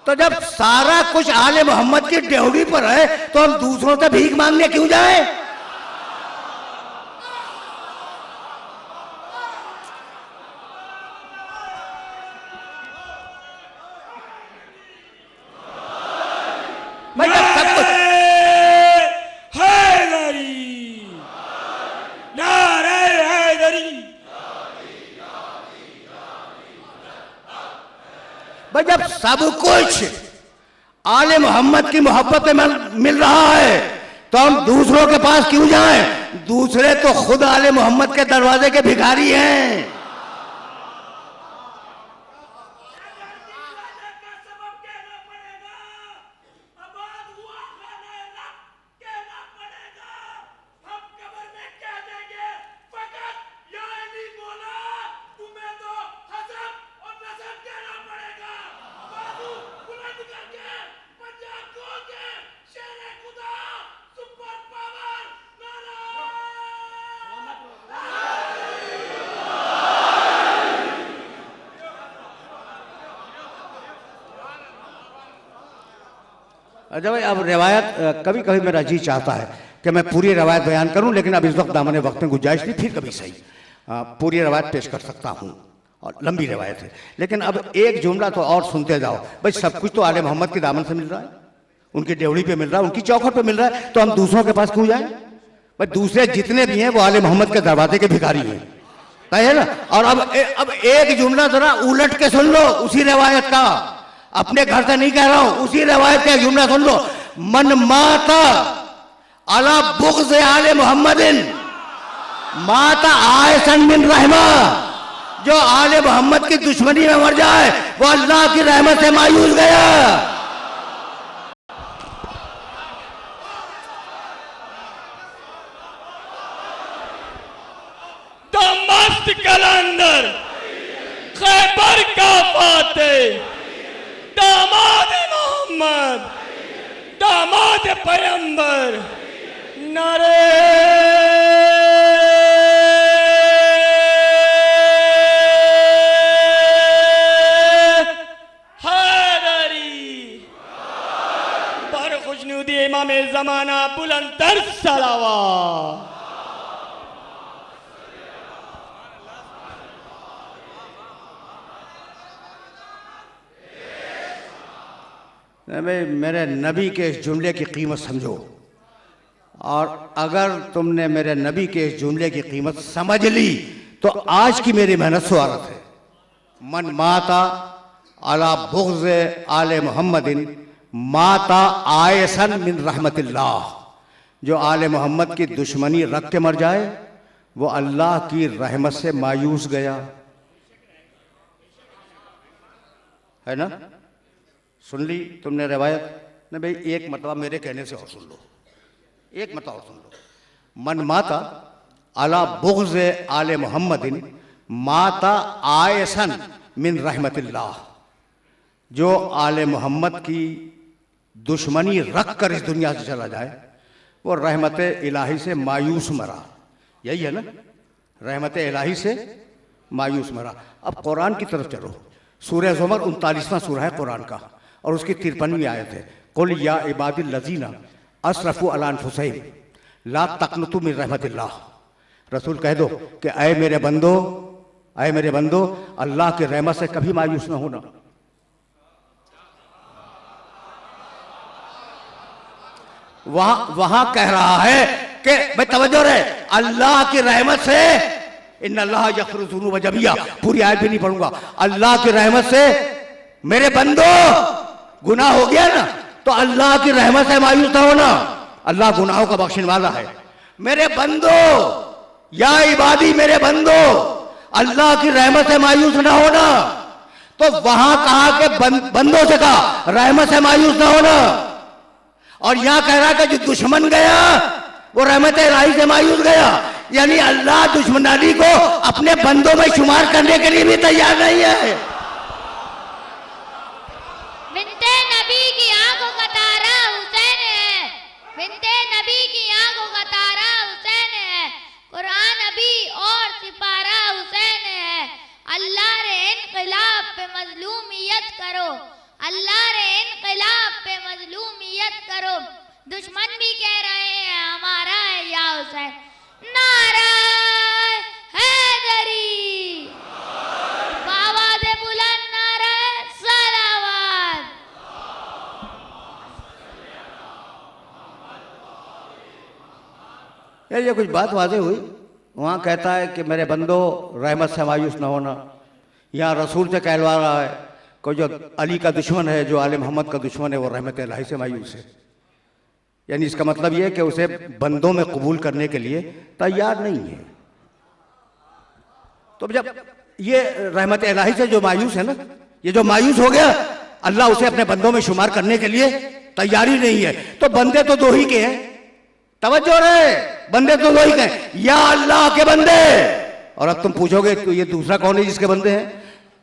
तो जब सारा कुछ आले मोहम्मद की ड्योढ़ी पर है तो हम दूसरों से भीख मांगने क्यों जाएं? भैया सब कुछ हैदरी, नारे हैदरी। भाई जब सब कुछ आले मोहम्मद की मोहब्बत में मिल रहा है तो हम दूसरों के पास क्यों जाएं? दूसरे तो खुद आले मोहम्मद के दरवाजे के भिखारी हैं। अच्छा भाई, अब रिवायत कभी कभी मेरा जी चाहता है कि मैं पूरी रिवायत बयान करूं, लेकिन अब इस वक्त दामन वक्त में गुंजाइश नहीं, फिर कभी सही पूरी रिवायत पेश कर सकता हूं और लंबी रिवायत है। लेकिन अब एक जुमला तो और सुनते जाओ। भाई सब कुछ तो आले मोहम्मद के दामन से मिल रहा है, उनकी ड्योढ़ी पे मिल रहा है, उनकी चौखट पे मिल रहा है, तो हम दूसरों के पास क्यों जाएं? भाई दूसरे जितने भी हैं वो आले मोहम्मद के दरवाजे के भिखारी हैं, है ना। और अब एक जुमला जरा उलट के सुन लो उसी रिवायत का, अपने घर से नहीं कह रहा हूं, उसी रिवायत का जुमला सुन लो। मन माता अला बुग़्ज़ आले मोहम्मदिन माता आयसन मिन रहमा। जो आले मोहम्मद की दुश्मनी में मर जाए वो अल्लाह की रहमत से मायूस गया। दमश्क कलंदर, खैबर का फातेह, दामाद मोहम्मद, दामाद पैगंबर। नारे हैदरी, पर खुशनुदी इमाम ज़माना बुलंदर सलावत। भाई मेरे नबी के इस जुमले की कीमत समझो, और अगर तुमने मेरे नबी के इस जुमले की कीमत समझ ली तो आज की मेरी मेहनत स्वागत है। मन माता अला बुग़्ज़ आले मोहम्मदिन माता आयसन मिन रहमतिल्लाह। जो आले मोहम्मद की दुश्मनी रख के मर जाए वो अल्लाह की रहमत से मायूस गया, है ना। सुन ली तुमने रिवायत न भाई, एक मतलब मेरे कहने से और सुन लो, एक मतलब और सुन लो। मन माता अला बुग़्ज़ आले मोहम्मदिन माता आयसन मिन रहमतिल्लाह। जो आले मोहम्मद की दुश्मनी रख कर इस दुनिया से चला जाए वो रहमत इलाही से मायूस मरा। यही है ना, रहमत इलाही से मायूस मरा। अब कुरान की तरफ चलो। सूरह ज़ुमर 39वां सूरा है कुरान का और उसकी 53वीं आयत है। कुल या इबादिल लज़ीना असरफू अला अनफुसिहिम ला तक़नतू मिन रहमतिल्लाह। रसूल कह दो कि ऐ मेरे बंदो अल्लाह की रहमत से कभी मायूस न होना। वहां कह रहा है कि भाई तवज्जो रहे, अल्लाह की रहमत से, इन्नल्लाह यग़फ़िरु ज़ुनूब जमीआ, पूरी आयत भी नहीं पढ़ूंगा। अल्लाह की रहमत से मेरे बंदो गुनाह हो गया ना तो अल्लाह की रहमत से मायूस ना होना, अल्लाह गुनाहों का बख्शने वाला है। मेरे बंदो या इबादी, मेरे बंदो अल्लाह की रहमत से मायूस ना होना। तो वहां कहा कि बंदों से कहा रहमत से मायूस ना होना, और यहां कह रहा कि जो दुश्मन गया वो रहमत इलाही से मायूस गया। यानी अल्लाह दुश्मनानी को अपने बंदों में शुमार करने के लिए भी तैयार नहीं है। बिन्ते नबी की आंखों का तारा हुसैन है, बिन्ते नबी की आंखों का तारा हुसैन है, कुरान नबी और सिपारा हुसैन है। अल्लाह रे इनकलाब पे मजलूमियत करो, अल्लाह रे इनकलाब पे मजलूमियत करो। दुश्मन भी कह रहे हैं हमारा है या हुसैन। नारा हैदरी, आवाज़ बुलंद नारा सलावत। ये कुछ बात वाज़ेह हुई। वहां कहता है कि मेरे बंदो रहमत से मायूस न होना, यहाँ रसूल से कहलवा रहा है कि जो अली का दुश्मन है, जो आले मोहम्मद का दुश्मन है, वो रहमत इलाही से मायूस है। यानी इसका मतलब ये है कि उसे बंदों में कबूल करने के लिए तैयार नहीं है। तो जब ये रहमत इलाही से जो मायूस है ना, ये जो मायूस हो गया, अल्लाह उसे अपने बंदों में शुमार करने के लिए तैयारी नहीं है। तो बंदे तो दो ही के हैं, तवज्जो रहे, बंदे तो दो ही के हैं, या अल्लाह के बंदे। और अब तुम पूछोगे तो ये दूसरा कौन है जिसके बंदे हैं?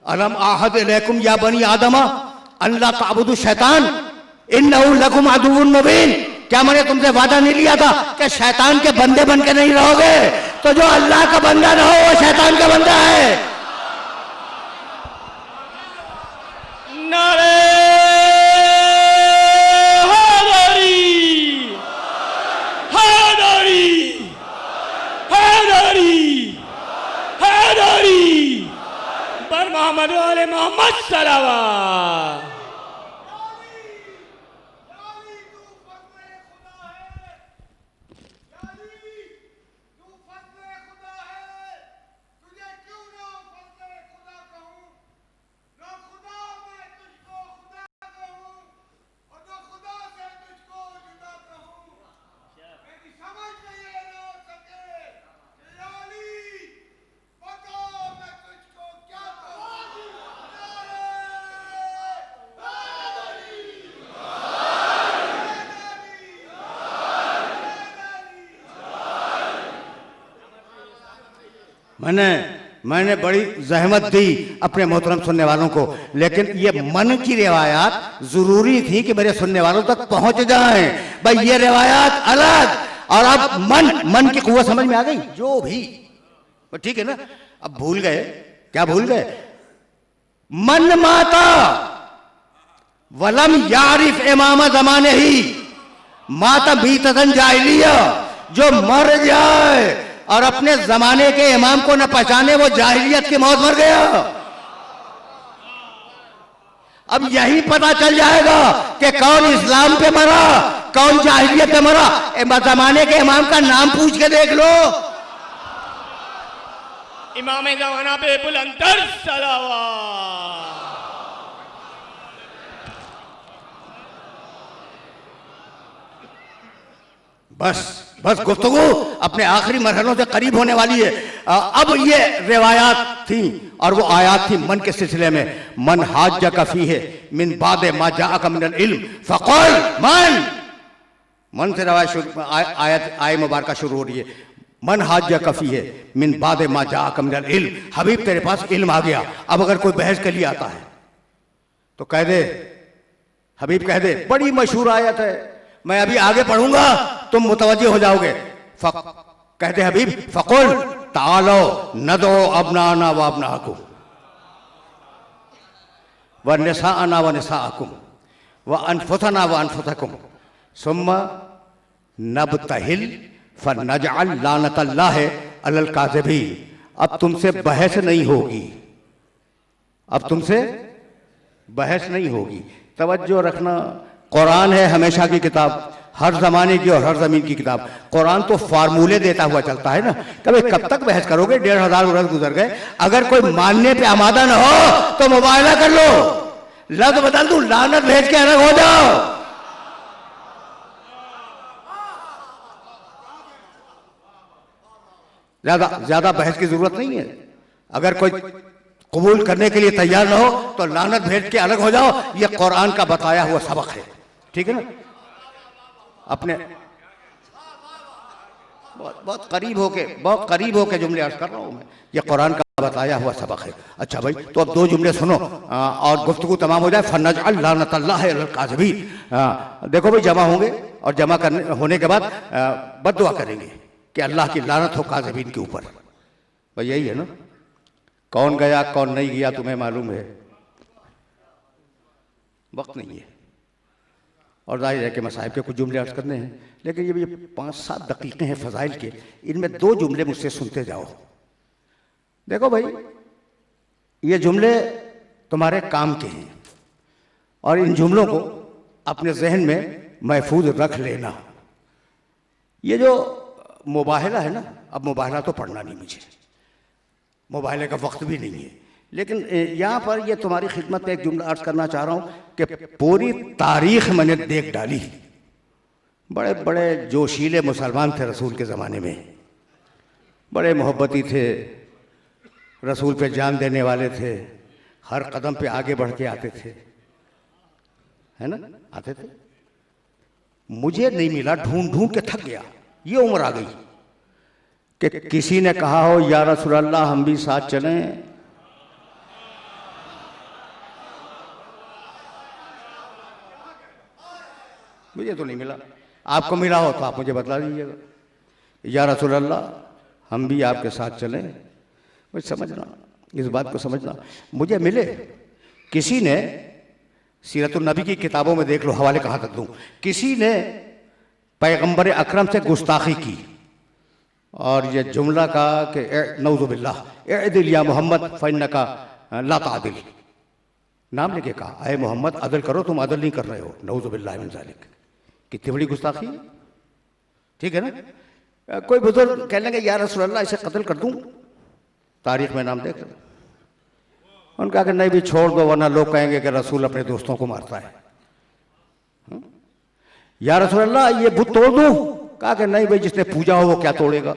अलम आहद इलैकुम या बनी आदमा अल्ला ताबुदु शैतान इन्नहु लकुम अदुव्वुन मुबीन। क्या मैंने तुमसे वादा नहीं लिया था कि शैतान के बंदे बन के नहीं रहोगे? तो जो अल्लाह का बंदा ना हो वो शैतान का बंदा है। नारे मोहम्मद वाले मोहम्मद सलावत। मैंने बड़ी जहमत दी अपने मोहतरम सुनने वालों को, लेकिन ये मन की रिवायात जरूरी थी कि मेरे सुनने वालों तक पहुंच जाएं। भाई ये रिवायात अलग, और अब मन की कुव्वत समझ में आ गई। जो भी ठीक है ना, अब भूल गए, क्या भूल गए? मन माता वलम यारिफ इमाम जमाने ही माता बीतन जाहिलिया। जो मर जाए और अपने जमाने के इमाम को न पहचाने वो जाहिलियत की मौत मर गया। अब यही पता चल जाएगा कि कौन इस्लाम पे मरा, कौन जाहिलियत पे मरा। जमाने के इमाम का नाम पूछ के देख लो। इमाम जमाना पे बुलंदर सलावत। बस गुफ्तगू अपने आखिरी मरहलों से करीब होने वाली है। अब ये रिवायात थी और वो आयात थी मन के सिलसिले में। मन हाज्जा कफी है मिन बादे मा जाअका मिनल इल्म फक़ुल मन से आयत आय मुबारका शुरू हो रही है। मन हाज्जा कफी है मिन बादे मा जाअका मिनल इल्म। हबीब तेरे पास इल्म आ गया, अब अगर कोई बहस के लिए आता है तो कह दे, हबीब कह दे, बड़ी मशहूर आयत है, मैं अभी आगे पढ़ूंगा, तुम मुतवज्जो हो जाओगे। कहते हबीब, फकुल तालो नदो अबनाना व अबनाकुम व निसाअना व निसाअकुम व अनफुसना व अनफुसकुम सुम्मा नबतहिल फनजअल लानतल्लाहि अलल काज़िबीन। अब तुमसे बहस नहीं होगी, अब तुमसे बहस नहीं होगी। तवज्जो रखना, कुरान है हमेशा की किताब, हर जमाने की और हर जमीन की किताब। कुरान तो फार्मूले देता हुआ चलता है ना, कब तक बहस करोगे? 1500 वर्ष गुजर गए, अगर कोई मानने पे आमादा न हो तो मुबायना कर लो, लफ्ज बदल दूं, लानत भेज के अलग हो जाओ। ज्यादा बहस की जरूरत नहीं है। अगर कोई कबूल करने के लिए तैयार ना हो तो लानत भेज के अलग हो जाओ, यह कुरान का बताया हुआ सबक है, ठीक है ना? अपने बहुत करीब होके जुमले अर्ज कर रहा हूं मैं, यह कुरान का बताया हुआ सबक है। अच्छा भाई, तो अब 2 जुमले सुनो और गुफ्तगू तमाम हो जाए। फनजअल लानतल्लाहि अलल काज़िबीन। देखो भाई, जमा होंगे और जमा करने होने के बाद बद्दुआ करेंगे कि अल्लाह की लानत हो काज़िबीन के ऊपर। भाई यही है ना, कौन गया कौन नहीं गया तुम्हें मालूम है? वक्त नहीं है और जाहिर है कि मसाहिब के कुछ जुमले अर्ज करने हैं, लेकिन ये 5-7 दकीक़े हैं फ़ज़ाइल के, इनमें 2 जुमले मुझसे सुनते जाओ। देखो भाई, ये जुमले तुम्हारे काम के हैं और इन जुमलों को अपने जहन में महफूज रख लेना। ये जो मुबाहला है ना, अब मुबाहला तो पढ़ना नहीं मुझे, मुबाहले का वक्त भी नहीं है, लेकिन यहाँ पर ये तुम्हारी खिदमत में एक जुमला अर्ज करना चाह रहा हूँ कि पूरी तारीख मैंने देख डाली। बड़े बड़े जोशीले मुसलमान थे रसूल के ज़माने में, बड़े मोहब्बती थे, रसूल पे जान देने वाले थे, हर कदम पे आगे बढ़ के आते थे, है ना, आते थे। मुझे नहीं मिला, ढूंढ ढूंढ के थक गया। ये उम्र आ गई कि किसी ने कहा हो या रसूल अल्लाह हम भी साथ चलें, मुझे तो नहीं मिला। आपको मिला हो तो आप मुझे बतला दीजिएगा, या रसूल अल्लाह हम भी आपके साथ चलें। मुझे समझना, इस बात को समझना। मुझे मिले, किसी ने सीरतुन नबी की किताबों में देख लो, हवाले कहाँ तक दूँ, किसी ने पैगंबर अकरम से गुस्ताखी की और ये जुमला कहा कि नऊज़ुबिल्लाह इअदिल या मोहम्मद फ़इन्नका ला तादिल। नाम लेके कहा, अय मोहम्मद अदल करो, तुम अदल नहीं कर रहे हो, नऊज़ुबिल्लाह मिन ज़ालिक। कितनी बड़ी गुस्ताखी है, ठीक है ना? कोई बुजुर्ग कह लेंगे या रसूल अल्लाह इसे कत्ल कर दूं, तारीख में नाम देख लो। उनका कि नहीं भी छोड़ दो, वरना लोग कहेंगे कि रसूल अपने दोस्तों को मारता है। या रसूल अल्लाह ये बुत तोड़ दूं, कहा कि नहीं भाई, जिसने पूजा हो वो क्या तोड़ेगा।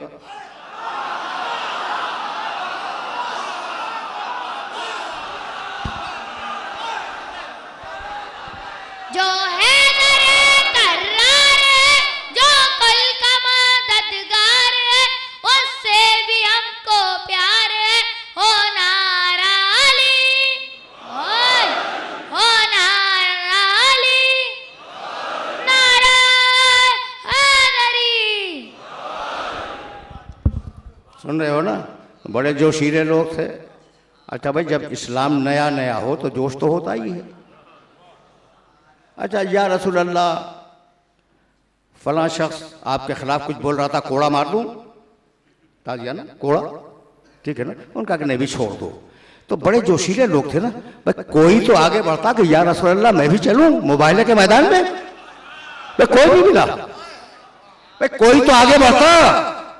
जो है नरे कर्रार है, जो कल का मददगार है, उससे भी हमको प्यार है। हो नारा अली, हो नारा अली, नारा हैदरी। सुन रहे हो ना, बड़े जोशीले लोग थे। अच्छा भाई, जब इस्लाम नया नया हो तो जोश तो होता ही है। अच्छा, या रसूल अल्लाह फलां शख्स आपके खिलाफ कुछ बोल रहा था, कोड़ा मार दूं, ताजिया ना, कोड़ा, ठीक है ना? उनका कि नहीं भी छोड़ दो। तो बड़े जोशीले लोग थे ना भाई। कोई तो आगे बढ़ता कि या रसूल अल्लाह मैं भी चलूं मुबाहले के मैदान में, भाई कोई नहीं मिला। भाई कोई तो आगे बढ़ता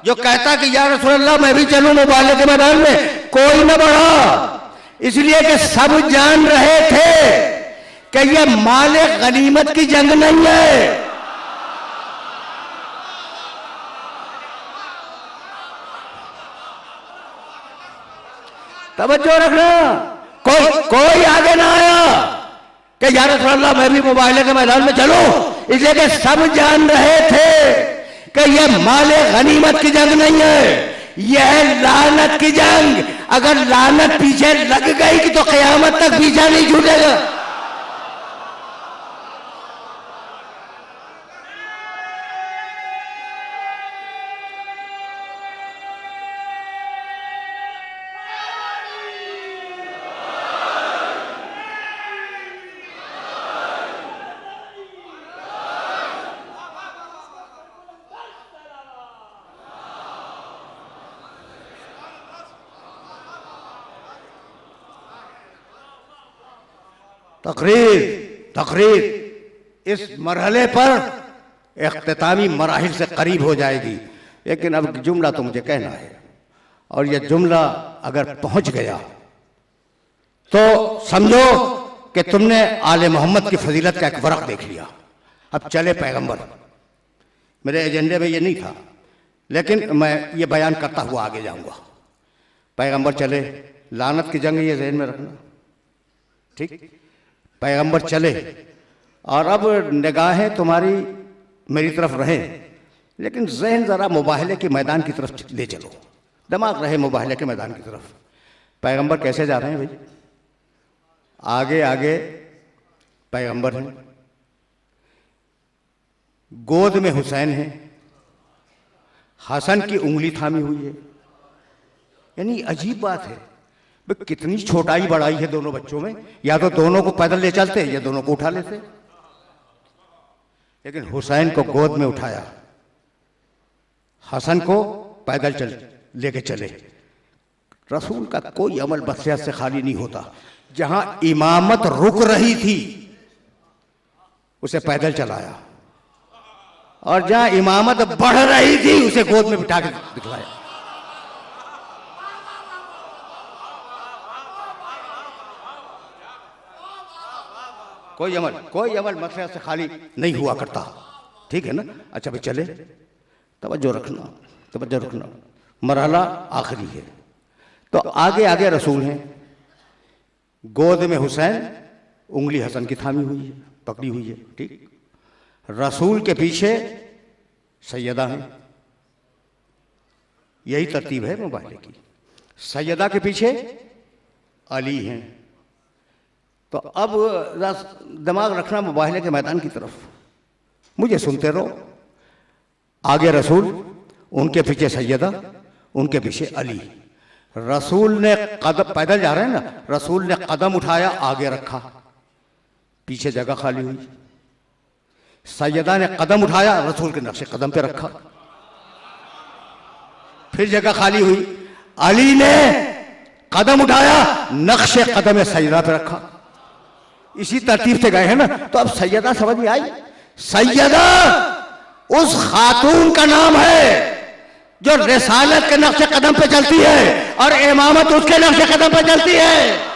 जो कहता कि या रसूल अल्लाह मैं भी चलूं मुबाहले के मैदान में, कोई न बढ़ा। इसलिए कि सब जान रहे थे कि ये माले गनीमत की जंग नहीं है। तवज्जो रखना, कोई आगे ना आया कि या रसूल अल्लाह मैं भी मुबाहले के मैदान में चलूं, इसलिए कि सब जान रहे थे कि ये माले गनीमत की जंग नहीं है, यह है लानत की जंग। अगर लानत पीछे लग गई कि तो क़यामत तक पीछा नहीं छूटेगा। तकरीर तकरीर इस मरहले पर इख्तितामी मराहिल से करीब हो जाएगी। लेकिन अब जुमला तो मुझे कहना है, और यह जुमला अगर पहुंच गया तो समझो कि तुमने आले मोहम्मद की फजीलत का एक वरक देख लिया। अब चले पैगंबर, मेरे एजेंडे में ये नहीं था, लेकिन मैं ये बयान करता हुआ आगे जाऊंगा। पैगंबर चले, लानत की जंग ये ज़हन में रखना, ठीक। पैगंबर चले और अब निगाहें तुम्हारी मेरी तरफ रहे, लेकिन जहन ज़रा मुबाहले के मैदान की तरफ ले चलो, दिमाग रहे मुबाहले के मैदान की तरफ। पैगंबर कैसे जा रहे हैं भाई? आगे आगे पैगंबर हैं, गोद में हुसैन है, हसन की उंगली थामी हुई है। यानी अजीब बात है, कितनी छोटाई बड़ाई है दोनों बच्चों में। या तो दोनों को पैदल ले चलते या दोनों को उठा लेते, लेकिन हुसैन को गोद में उठाया, हसन को पैदल चल लेके चले। रसूल का कोई अमल बख्शियत से खाली नहीं होता। जहां इमामत रुक रही थी उसे पैदल चलाया, और जहां इमामत बढ़ रही थी उसे गोद में बिठा के दिखलाया। कोई अमल मसले से खाली नहीं हुआ करता, ठीक है ना। अच्छा भाई चले, तवज्जो रखना, मरहला आखिरी है। तो आगे आगे रसूल हैं, गोद में हुसैन, उंगली हसन की थामी हुई है, पकड़ी हुई है, ठीक। रसूल के पीछे सैयदा हैं, यही तरतीब है मुबाहले की। सैयदा के पीछे अली हैं। तो अब दिमाग रखना मुबाहले के मैदान की तरफ, मुझे सुनते रहो। आगे रसूल, उनके पीछे सैयदा, उनके पीछे अली। रसूल ने कदम, पैदल जा रहे हैं ना, रसूल ने कदम उठाया, आगे रखा, पीछे जगह खाली हुई। सैयदा ने कदम उठाया, रसूल के नक्शे कदम पे रखा, फिर जगह खाली हुई। अली ने कदम उठाया, नक्शे कदम सैयदा पे रखा। इसी तरतीब से गए हैं ना। तो अब सैयदा समझ में आई। सैयदा उस खातून का नाम है जो रिसालत के नक्शे कदम पे चलती है, और इमामत उसके नक्शे कदम पे चलती है।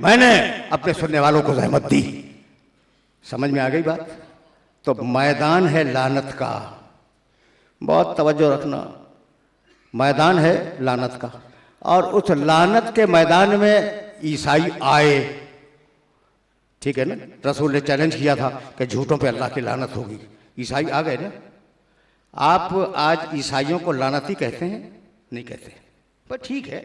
मैंने अपने सुनने वालों को जहमत दी, समझ में आ गई बात। तो मैदान है लानत का, बहुत तवज्जो रखना, मैदान है लानत का। और उस लानत के मैदान में ईसाई आए, ठीक है ना। रसूल ने चैलेंज किया था कि झूठों पे अल्लाह की लानत होगी। ईसाई आ गए ना। आप आज ईसाइयों को लानती कहते हैं? नहीं कहते, पर ठीक है,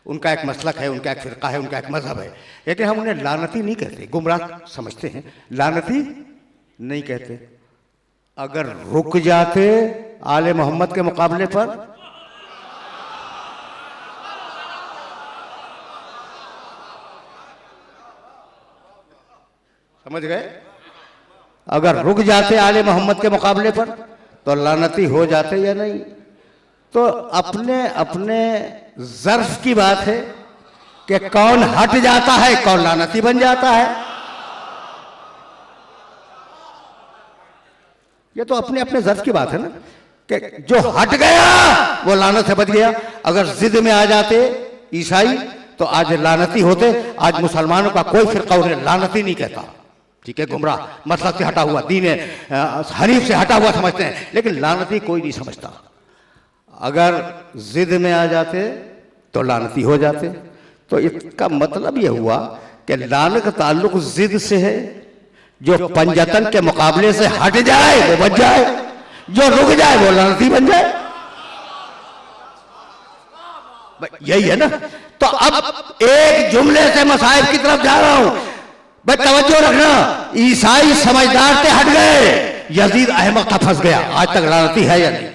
उनका एक मसलक है, उनका एक फिरका है, उनका एक मजहब है, लेकिन हम उन्हें लानती नहीं कहते, गुमराह समझते हैं, लानती नहीं कहते। अगर रुक जाते आले मोहम्मद के मुकाबले पर, समझ गए, अगर रुक जाते आले मोहम्मद के मुकाबले पर तो लानती हो जाते या नहीं। तो अपने अपने ज़र्फ की बात है कि कौन हट जाता है, कौन लानती बन जाता है। ये तो अपने अपने ज़र्फ की बात है ना, कि जो हट गया वो लानत से बच गया। अगर जिद में आ जाते ईसाई तो आज लानती होते। आज मुसलमानों का कोई फिरका उन्हें लानती नहीं कहता, ठीक है, गुमराह, मसलक से हटा हुआ, दीन हनीफ से हटा हुआ समझते हैं, लेकिन लानती कोई नहीं समझता। अगर जिद में आ जाते तो लानती हो जाते। तो इसका मतलब यह हुआ कि लानत का ताल्लुक जिद से है। जो पंजतन के मुकाबले से हट जाए वो बच जाए, जो रुक जाए वो लानती बन जाए। यही है ना। तो अब एक जुमले से मसाइब की तरफ जा रहा हूं। भाई तवज्जो रखना, ईसाई समझदार थे, हट गए, यजीद अहमक था, फंस गया। आज तक लानती है या नहीं?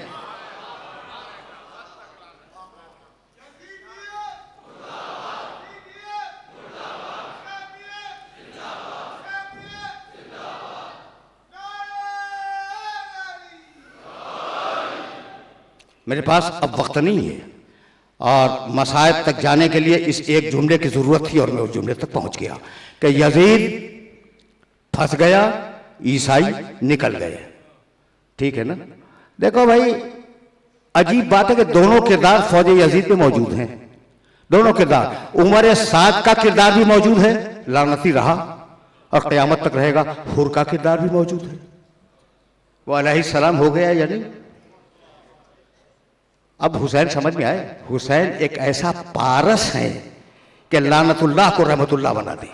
मेरे पास अब वक्त नहीं है और मसाइब तक जाने के लिए इस एक जुमले की जरूरत थी और मैं उस जुमले तक पहुंच गया कि यजीद फंस गया, ईसाई निकल गए। ठीक है ना? देखो भाई, अजीब बात है कि दोनों किरदार फौज यजीद में मौजूद हैं, दोनों किरदार। उमर साद का किरदार भी मौजूद है, लानती रहा और क़यामत तक रहेगा। हुर का किरदार भी मौजूद है, वो अलैहिस्सलाम हो गया या नहीं? अब हुसैन समझ में आए, हुसैन एक ऐसा पारस है कि लानतुल्लाह को रहमतुल्लाह बना दे।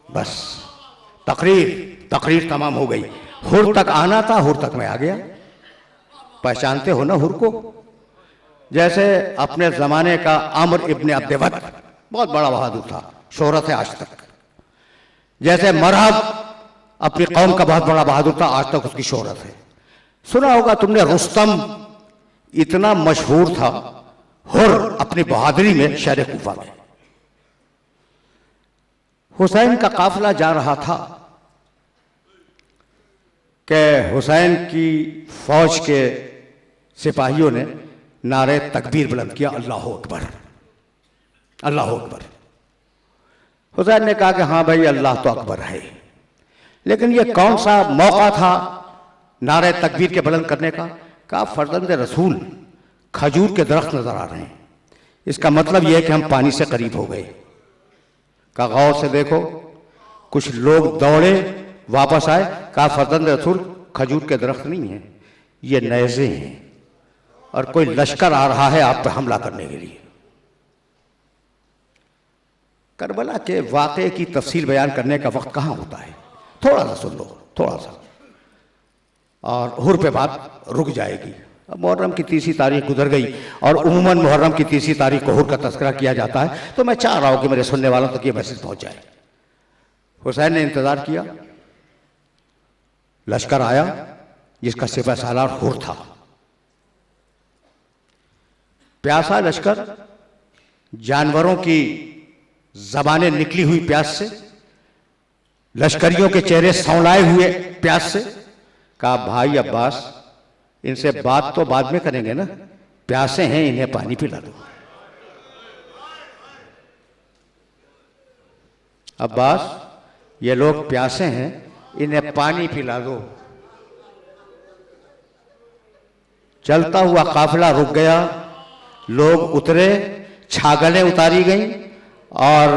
बस तकरीर तमाम हो गई। हुर तक आना था, हुर तक मैं आ गया। पहचानते हो ना हुर को? जैसे अपने जमाने का आमिर इब्ने अब्दवत बहुत बड़ा बहादुर था, शोहरत है आज तक। जैसे मरहब अपनी कौम का बहुत बड़ा बहादुर था, आज तक उसकी शोहरत है। सुना होगा तुमने, रुस्तम इतना मशहूर था हुर अपनी बहादुरी में शहर कूफा में। हुसैन का काफिला जा रहा था कि हुसैन की फौज के सिपाहियों ने नारे तकबीर बुलंद किया, अल्लाह अकबर, अल्लाह अकबर। हुसैन ने कहा कि हाँ भाई, अल्लाह तो अकबर है, लेकिन ये कौन सा मौका था नारे तकबीर के बुलंद करने का? कहा फर्जंद रसूल खजूर के दरख्त नजर आ रहे हैं, इसका मतलब यह है कि हम पानी से करीब हो गए। कहा गौर से देखो, कुछ लोग दौड़े वापस आए, कहा फर्जंद रसूल खजूर के दरख्त नहीं है, ये नेज़े हैं और कोई लश्कर आ रहा है आप पर हमला करने के लिए। करबला के वाक़े की तफसील बयान करने का वक्त कहाँ होता है, थोड़ा सा सुन लो, थोड़ा सा, और हुर पे बात रुक जाएगी। अब मुहर्रम की 30 तारीख गुजर गई और उमूमन मुहर्रम की 30 तारीख को हुर का तस्करा किया जाता है, तो मैं चाह रहा हूं कि मेरे सुनने वालों तक ये मैसेज पहुंच जाए। हुसैन ने इंतजार किया, लश्कर आया जिसका सिपह सालार हुर था। प्यासा लश्कर, जानवरों की जबानें निकली हुई प्यास से, लश्करियों के चेहरे सौलाए हुए प्यास से। कहा भाई अब्बास, इनसे बात तो बाद में करेंगे ना, प्यासे हैं, इन्हें पानी पिला दो। अब्बास, ये लोग प्यासे हैं, इन्हें पानी पिला दो। चलता हुआ काफिला रुक गया, लोग उतरे, छागलें उतारी गईं और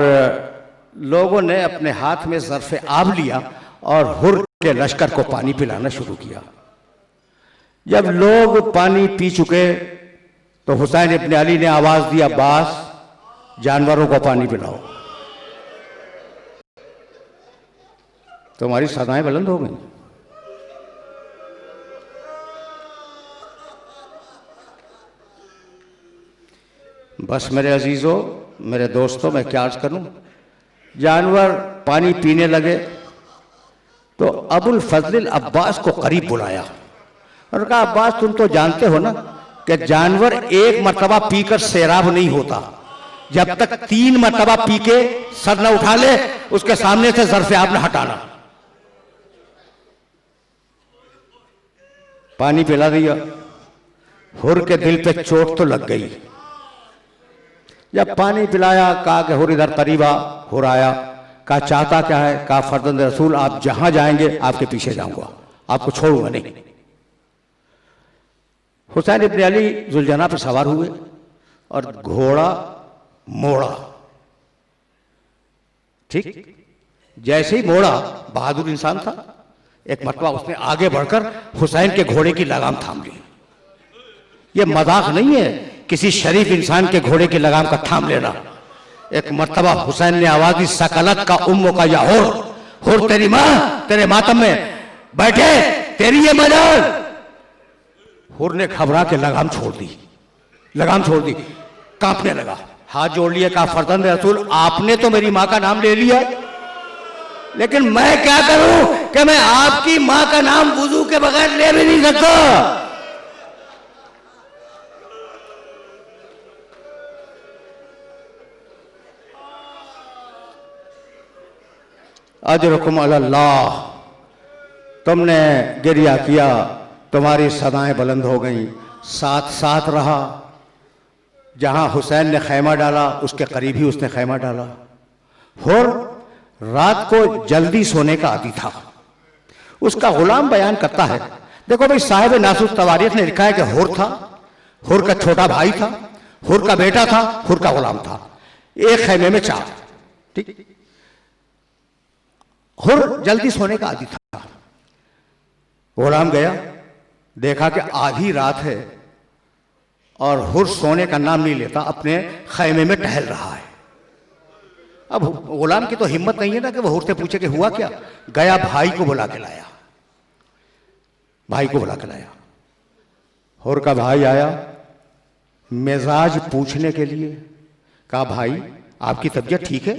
लोगों ने अपने हाथ में ज़र्फ़े आब लिया और हुर के लश्कर को पानी पिलाना शुरू किया। जब लोग पानी पी चुके तो हुसैन इब्ने अली ने आवाज दी, अब्बास, जानवरों को पानी पिलाओ। तुम्हारी सदाएं बुलंद हो गई। बस मेरे अजीजों, मेरे दोस्तों, मैं क्या अर्ज करूं, जानवर पानी पीने लगे तो अबुल फजल अब्बास को करीब बुलाया और कहा, अब्बास तुम तो जानते हो ना कि जानवर एक मर्तबा पीकर सैराब नहीं होता, जब तक 3 मर्तबा पी के सर न उठा ले उसके सामने से ज़र्फ़े आब न हटाना। पानी पिला दिया, हुर के दिल पे चोट तो लग गई। जब पानी पिलाया, कहा कि हुर इधर करीबा, हुर आया, कहा चाहता क्या है? कहा फर्जंद रसूल, आप जहां जाएंगे आपके पीछे जाऊंगा, आपको छोड़ूंगा नहीं। हुसैन इब्ने अली जुलजना पर सवार हुए और घोड़ा मोड़ा। ठीक जैसे ही मोड़ा, बहादुर इंसान था, एक मरतबा उसने आगे बढ़कर हुसैन के घोड़े की लगाम थाम ली। ये मजाक नहीं है किसी शरीफ इंसान के घोड़े की लगाम का थाम लेना। एक मर्तबा हुसैन ने आवाज दी, सकलत का उम्मों का या हुर तेरी माँ तेरे मातम में बैठे, तेरी ये मजाल। हुर ने घबरा के लगाम छोड़ दी। लगाम छोड़ दी, कांपने लगा, हाथ जोड़ लिया, कहा फर्जंद रसूल आपने तो मेरी माँ का नाम ले लिया, लेकिन मैं क्या करूं कि मैं आपकी माँ का नाम वुजू के बगैर ले भी नहीं सकता। अजरकुम अल्लाह, तुमने गिरिया किया, तुम्हारी सदाएं बुलंद हो गई, साथ साथ रहा। जहां हुसैन ने खैमा डाला उसके करीब ही उसने खैमा डाला। और रात को जल्दी सोने का आदी था। उसका गुलाम बयान करता है, देखो भाई साहिब नासुस तवारीख ने लिखा है कि हुर था, हुर का छोटा भाई था, हुर का बेटा था, हुर का गुलाम था, एक खैमे में 4। ठीक, हुर जल्दी सोने का आदी था। गुलाम गया, देखा कि आधी रात है और हुर सोने का नाम नहीं लेता, अपने खैमे में टहल रहा है। अब गुलाम की तो हिम्मत नहीं है ना कि वो हुर से पूछे कि हुआ क्या। गया, भाई को बुला के लाया, भाई को बुला के लाया। हुर का भाई आया मिजाज पूछने के लिए, कहा भाई आपकी तबीयत ठीक है,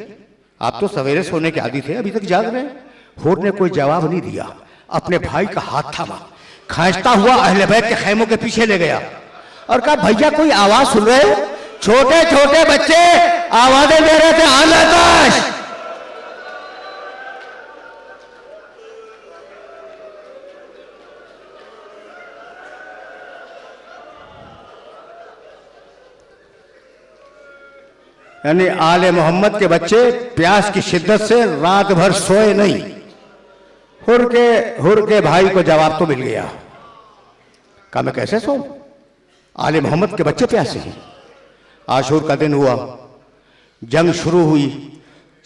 आप तो सवेरे सोने के आदी थे, अभी तक जाग रहे हैं। हुर ने कोई जवाब नहीं दिया, अपने भाई का हाथ थामा, खींचता हुआ अहले बैत के खैमों के पीछे ले गया और कहा भैया कोई आवाज सुन रहे हो? छोटे छोटे बच्चे आवाजें दे रहे थे, आकाश। यानी आले मोहम्मद के बच्चे प्यास की शिद्दत से रात भर सोए नहीं। हुर के भाई को जवाब तो मिल गया। कहा मैं कैसे सोऊं, आले मोहम्मद के बच्चे प्यासे हैं। आशूर का दिन हुआ, जंग शुरू हुई,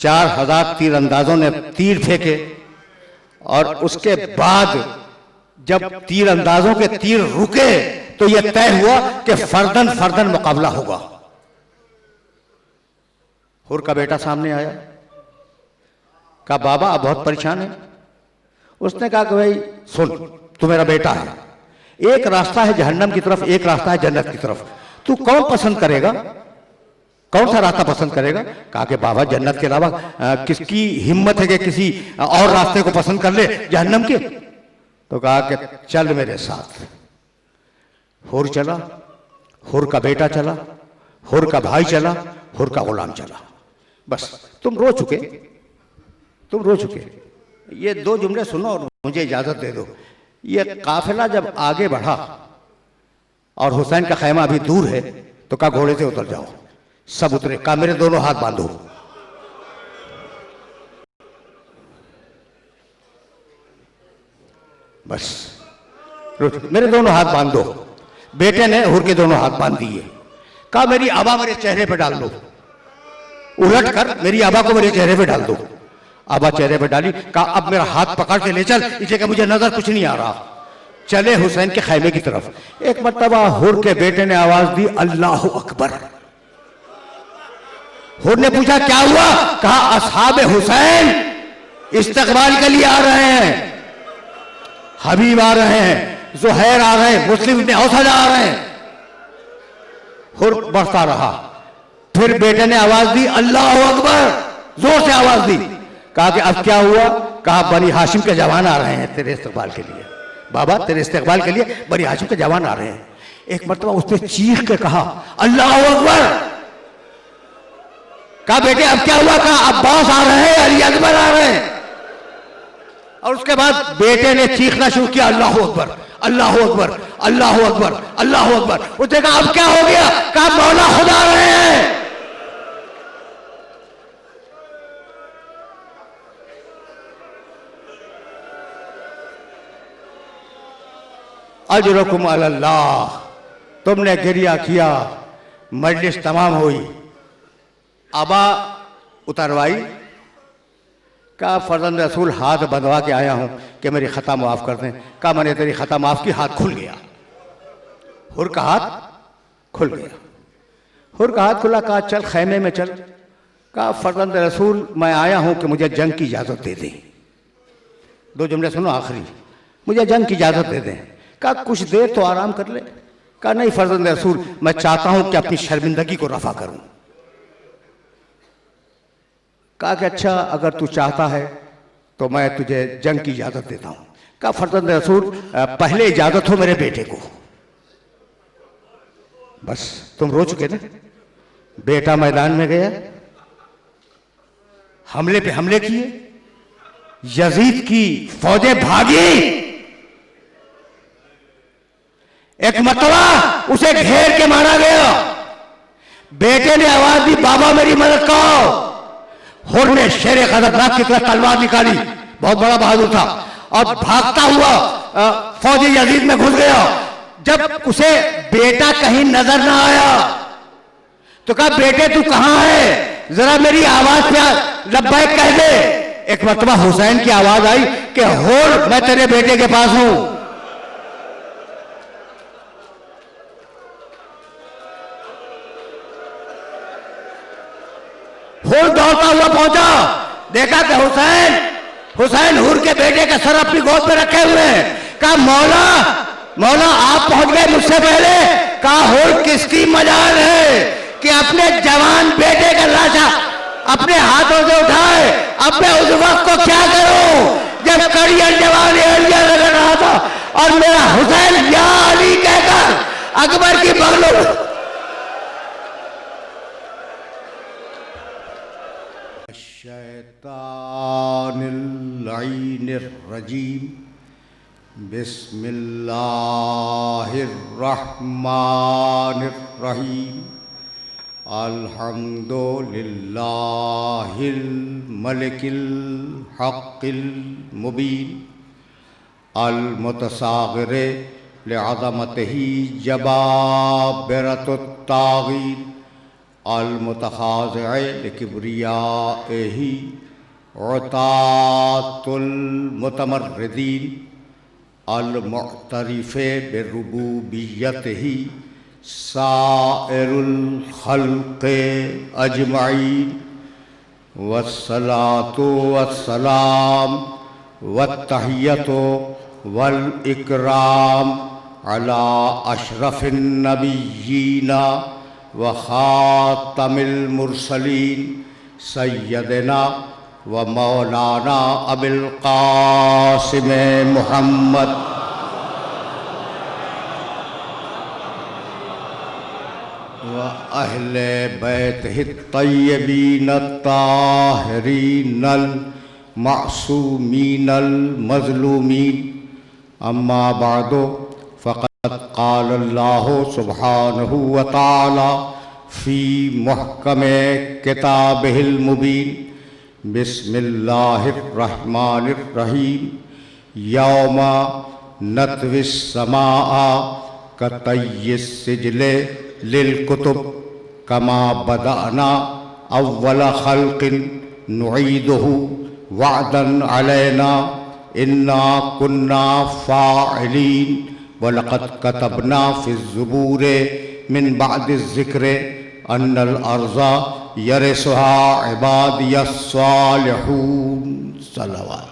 4000 तीरंदाजों ने तीर फेंके और उसके बाद जब तीरंदाजों के तीर रुके तो यह तय हुआ कि फर्दन फर्दन मुकाबला होगा। हुर का बेटा सामने आया, कहा बाबा आप बहुत परेशान है। उसने कहा कि भाई सुन, तू मेरा बेटा है, एक रास्ता है जहन्नम की तरफ, एक रास्ता है जन्नत की तरफ, तू कौन पसंद करेगा, कौन सा रास्ता पसंद करेगा? कहा कि बाबा जन्नत के अलावा किसकी हिम्मत है कि किसी और रास्ते को पसंद कर ले जहन्नम के? तो कहा कि चल मेरे साथ। हुर चला, हुर का बेटा चला, हुर का भाई चला, हुर का गुलाम चला। बस तुम रो चुके, तुम रो चुके। ये 2 जुमले सुनो और मुझे इजाजत दे दो। ये काफिला जब आगे बढ़ा और हुसैन का खैमा अभी दूर है तो कहा घोड़े से उतर जाओ। सब उतरे, कहा मेरे दोनों हाथ बांधो। बस मेरे दोनों हाथ बांध दो। बेटे ने हुर के दोनों हाथ बांध दिए। कहा मेरी आबा मेरे चेहरे पे डाल दो, उलट कर मेरी आबा को मेरे चेहरे पे डाल दो। आबा चेहरे पे डाली। कहा अब मेरा हाथ पकड़ के ले चल, इसलिए कि मुझे नजर कुछ नहीं आ रहा। चले हुसैन के खैमे की तरफ। एक मर्तबा हुर के बेटे ने आवाज दी अल्लाह अकबर। हुर ने पूछा क्या हुआ? कहा असहाबे हुसैन इस्तकबाल के लिए आ रहे हैं, हबीब आ रहे हैं, जुहैर आ रहे हैं, मुस्लिम इब्न औसद आ रहे हैं। हुर बढ़ता रहा। फिर बेटे ने आवाज दी अल्लाह अकबर, जोर से आवाज दी। कहा कि अब क्या हुआ? कहा बनी हाशिम के जवान आ रहे हैं तेरे इस्तकबाल के लिए। बाबा तेरे इस्तकबाल के लिए बनी हाशिम के जवान आ रहे हैं। एक मर्तबा उसने चीख के कहा अल्लाह अकबर। कहा बेटे अब क्या हुआ? कहा अब्बास आ रहे हैं, अली अकबर आ रहे हैं। और उसके बाद बेटे ने चीखना शुरू किया अल्लाह अकबर, अल्लाह अकबर, अल्लाह अकबर, अल्लाह अकबर। उसने कहा अब क्या हो गया? कहा मौला खुदा आ रहे हैं। अजरकुम अल्लाह, तुमने गिरिया किया, मजलिस तमाम हुई, आबा उतरवाई। कहा फर्जंद रसूल हाथ बंधवा के आया हूं कि मेरी खता माफ कर दें। कहा मैंने तेरी खता माफ की, हाथ खुल गया। हुर का हाथ खुल गया। हुर का हाथ खुला। कहा चल खैमे में चल। कहा फर्जंद रसूल मैं आया हूं कि मुझे जंग की इजाजत दे दें। 2 जुमले सुनो आखिरी, मुझे जंग की इजाजत दे दें। कहा कुछ देर तो आराम कर ले। कहा नहीं फर्जंद रसूल, मैं चाहता हूं कि अपनी शर्मिंदगी को रफा करूं। कहा कि अच्छा अगर तू चाहता है तो मैं तुझे जंग की इजाजत देता हूं। कहा फर्जंद रसूल पहले इजाजत हो मेरे बेटे को। बस तुम रो चुके ना। बेटा मैदान में गया, हमले पे हमले किए, यजीद की फौजें भागी, एक मतवा उसे घेर के मारा गया। बेटे ने आवाज दी बाबा मेरी मदद करो। हुर ने शेर खतरनाक की तरह तलवार निकाली, बहुत बड़ा बहादुर था, और भागता हुआ फौजी यजीद में घुस गया। जब उसे बेटा कहीं नजर ना आया तो कहा बेटे तू कहां है, जरा मेरी आवाज पे लब्बैक कह दे। एक मरतबा हुसैन की आवाज आई कि हुर मैं तेरे बेटे के पास हूं। हुर दौड़ता हुआ पहुंचा, देखा कि हुसैन हुर के बेटे का सर अपनी गोद में रखे हुए हैं। कहा मौला मौला आप पहुंच गए मुझसे पहले। कहा हुर किसकी मजाल है कि अपने जवान बेटे का लाशा अपने हाथों से उठाए। अब मैं उस वक्त को क्या करूं जब कड़ियल जवान एलिया लग रहा था और मेरा हुसैन या अली कहकर अकबर की बगलों रजीम बिस्मिल्लाहिर्रहमानिर्रहीम अल्हम्दुलिल्लाहिल मलिकिल हक़्क़िल मुबीन अल मुतसाग़िर लिअज़मतिही जबाबिरतुत ताग़ीन अल मुतखाज़िअ लिकिब्रियाइही उतातुल मुतमर्रिदीन अल मुअतरिफ़े बिरुबूबियतिही साइरुल खल्क़े अजमईन वस्सलातु वस्सलाम वत्तहियतु वल इकराम अला अशरफिन नबिय्यीना व खातमिल मुरसलीन सय्यदना व मौलाना अबिल क़ासिम मुहम्मद व अहले बैतिहि तय्यबीन ताहिरीनल मासूमीनल मज़लूमीन अम्मा बादो फ़क़द क़ाल अल्लाहु सुब्हानहु व तआला फ़ी मुहकमे किताबिहिल मुबीन बिस्मिल्लाहिर्रहमानिर्रहीम यौमा नत्विस समाआ कतय्यिस सिजले लिल कुतुब कमा बदअना अव्वल खल्क़िन नुईदुहु वअदन अलैना इन्ना कुन्ना फ़ाइलीन वलक़द कतबना फ़िज़्ज़ुबूर मिन बअदिज़ ज़िक्र अन्नल अर्ज़ा यरिसुहा इबादियस सालिहून। सल्लल्लाहु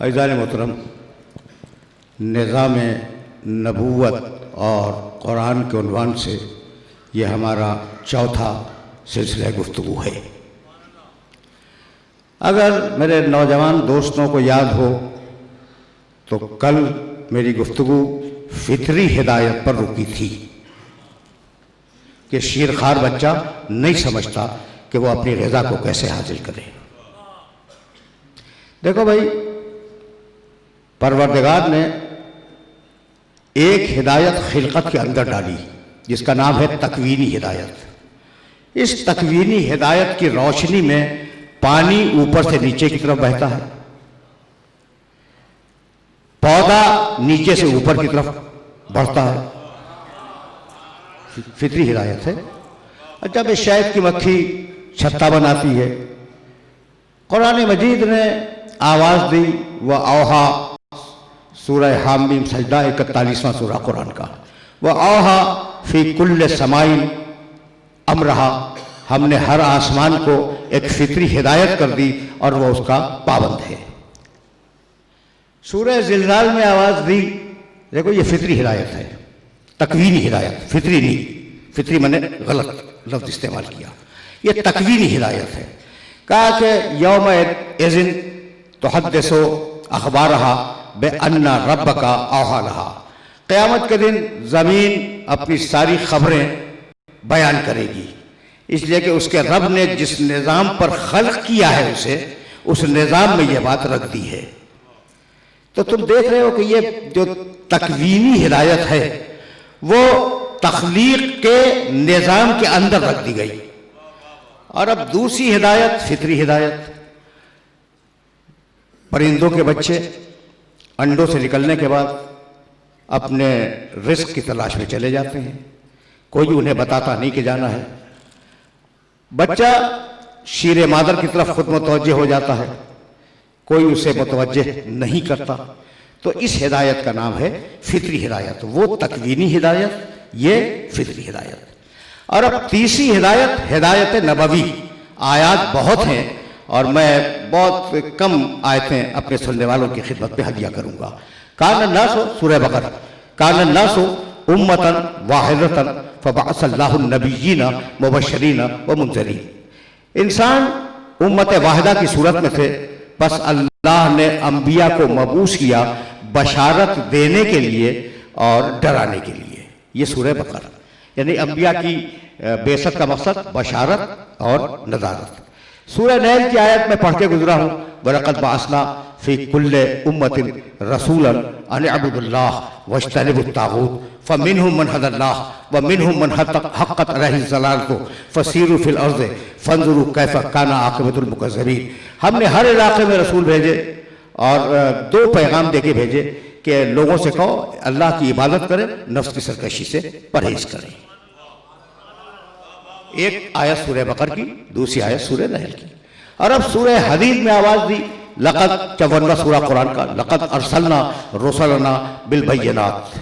अज़ीज़ान मोहतरम, निज़ाम नबूवत और कुरान के उन्वान से ये हमारा चौथा सिलसिला गुफ्तगू है। अगर मेरे नौजवान दोस्तों को याद हो तो कल मेरी गुफ्तगू फितरी हिदायत पर रुकी थी कि शीरखार बच्चा नहीं समझता कि वो अपनी ग़िज़ा को कैसे हासिल करे। देखो भाई, परवरदिगार ने एक हिदायत खिलकत के अंदर डाली जिसका नाम है तकवीनी हिदायत। इस तकवीनी हिदायत की रोशनी में पानी ऊपर से नीचे की तरफ बहता है, पौधा नीचे से ऊपर की तरफ बढ़ता है। फितरी हिदायत है। जब इस शहद की मक्खी छत्ता बनाती है, कुरान मजीद ने आवाज दी व औहा, सूरह हामीम सजदा 41वां सूरा कुरान का, व औहा फी कुल्ल समाइन रहा, हमने हर आसमान को एक फितरी हिदायत कर दी और वह उसका पाबंद है। सूरह ज़िलज़ाल में आवाज़ दी, देखो ये फितरी हिदायत है, तकवीनी हिदायत, फितरी नहीं, फितरी मैंने गलत लफ्ज़ इस्तेमाल किया, ये तकवीनी हिदायत है। कहा कि यौम इज़िन तुहद्दिसु अख़बारहा बिअन्ना रब्बका औहा लहा, क़यामत के दिन ज़मीन अपनी सारी खबरें बयान करेगी, इसलिए कि उसके रब ने जिस निज़ाम पर खल्क़ किया है उसे, उस निज़ाम में यह बात रख दी है। तो तुम देख रहे हो कि ये जो तकवीनी हिदायत है वो तख्लीक के निज़ाम के अंदर रख दी गई। और अब दूसरी हिदायत फितरी हिदायत, परिंदों के बच्चे अंडों से निकलने के बाद अपने रिस्क की तलाश में चले जाते हैं, कोई उन्हें बताता नहीं कि जाना है। बच्चा शीरे मादर की तरफ खुद मुतवज्जे हो जाता है, कोई उसे मुतवज्जे नहीं करता। तो इस हिदायत का नाम है फितरी हिदायत, वो तकवीनी हिदायत, ये फितरी हिदायत। और अब तीसरी हिदायत हिदायत नबवी। आयात बहुत हैं और मैं बहुत कम आयतें अपने सुनने वालों की खिदमत में हदिया करूंगा। कान अन्नासु, सूरह बकरा, कान अन्नासु उम्मतन वाहिदतन फबअसल्लाहु नबिय्यीना मुबश्शिरीना व मुनज़िरीन। इंसान उम्मत वाहिदा की सूरत में थे, बस अल्लाह ने अंबिया को मबूस किया बशारत देने के लिए और डराने के लिए। ये सूरह बकरा, यानी अंबिया की बेसत का मकसद बशारत और नज़ारत। सूरह नहल की आयत में पढ़ के गुजरा हूँ, वलक़द बअसना फ़ी कुल्लि उम्मतिन रसूलन अन अब्दुल्लाह वज्तनिबुत ताग़ूत फ़मिनहुम मन हदल्लाह व मिनहुम मन हक़्क़त अलैहि ज़लालतु फ़सीरू फ़िल अर्ज़ि फ़ंज़ुरू कैफ़ काना आक़िबतुल मुकज़्ज़बीन। हमने हर इलाके में रसूल भेजे और दो पैगाम देके भेजे कि लोगों से कहो अल्लाह की इबादत करें, नफ्स की सरकशी से परहेज करें। एक आयत सूरह बकरा की, दूसरी आयत सूरह नहल की। और अब सूरह हदीद में आवाज़ दी, लक़द 54वां सूरा कुरान का, लक़द अरसलना रुसलना बिल बय्यिनात,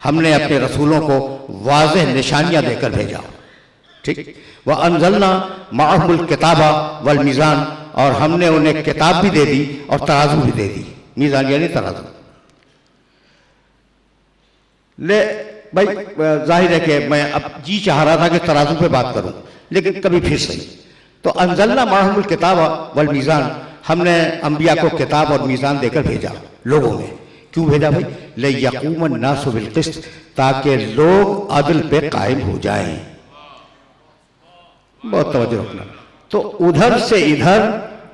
हमने अपने रसूलों को वाज़ेह निशानियां देकर भेजा। ठीक, व अंज़लना माअहुल किताबा वल मीज़ान, और हमने उन्हें किताब भी दे दी और तराजू भी दे दी। मीज़ान यानी तराजू। ले भाई जाहिर है कि मैं अब जी चाह रहा था कि तराजू पे बात करूं, लेकिन कभी फिर सही। तो अंज़लना माअहुल किताबा वल मीज़ान, हमने अंबिया को किताब और मीज़ान देकर भेजा लोगों में। क्यों भेजा भाई? ले यक़ूमन नासु बिल क़िस्त, ताकि लोग अदल पे कायम हो जाएं। बहुत तवज्जो रखना। तो उधर से इधर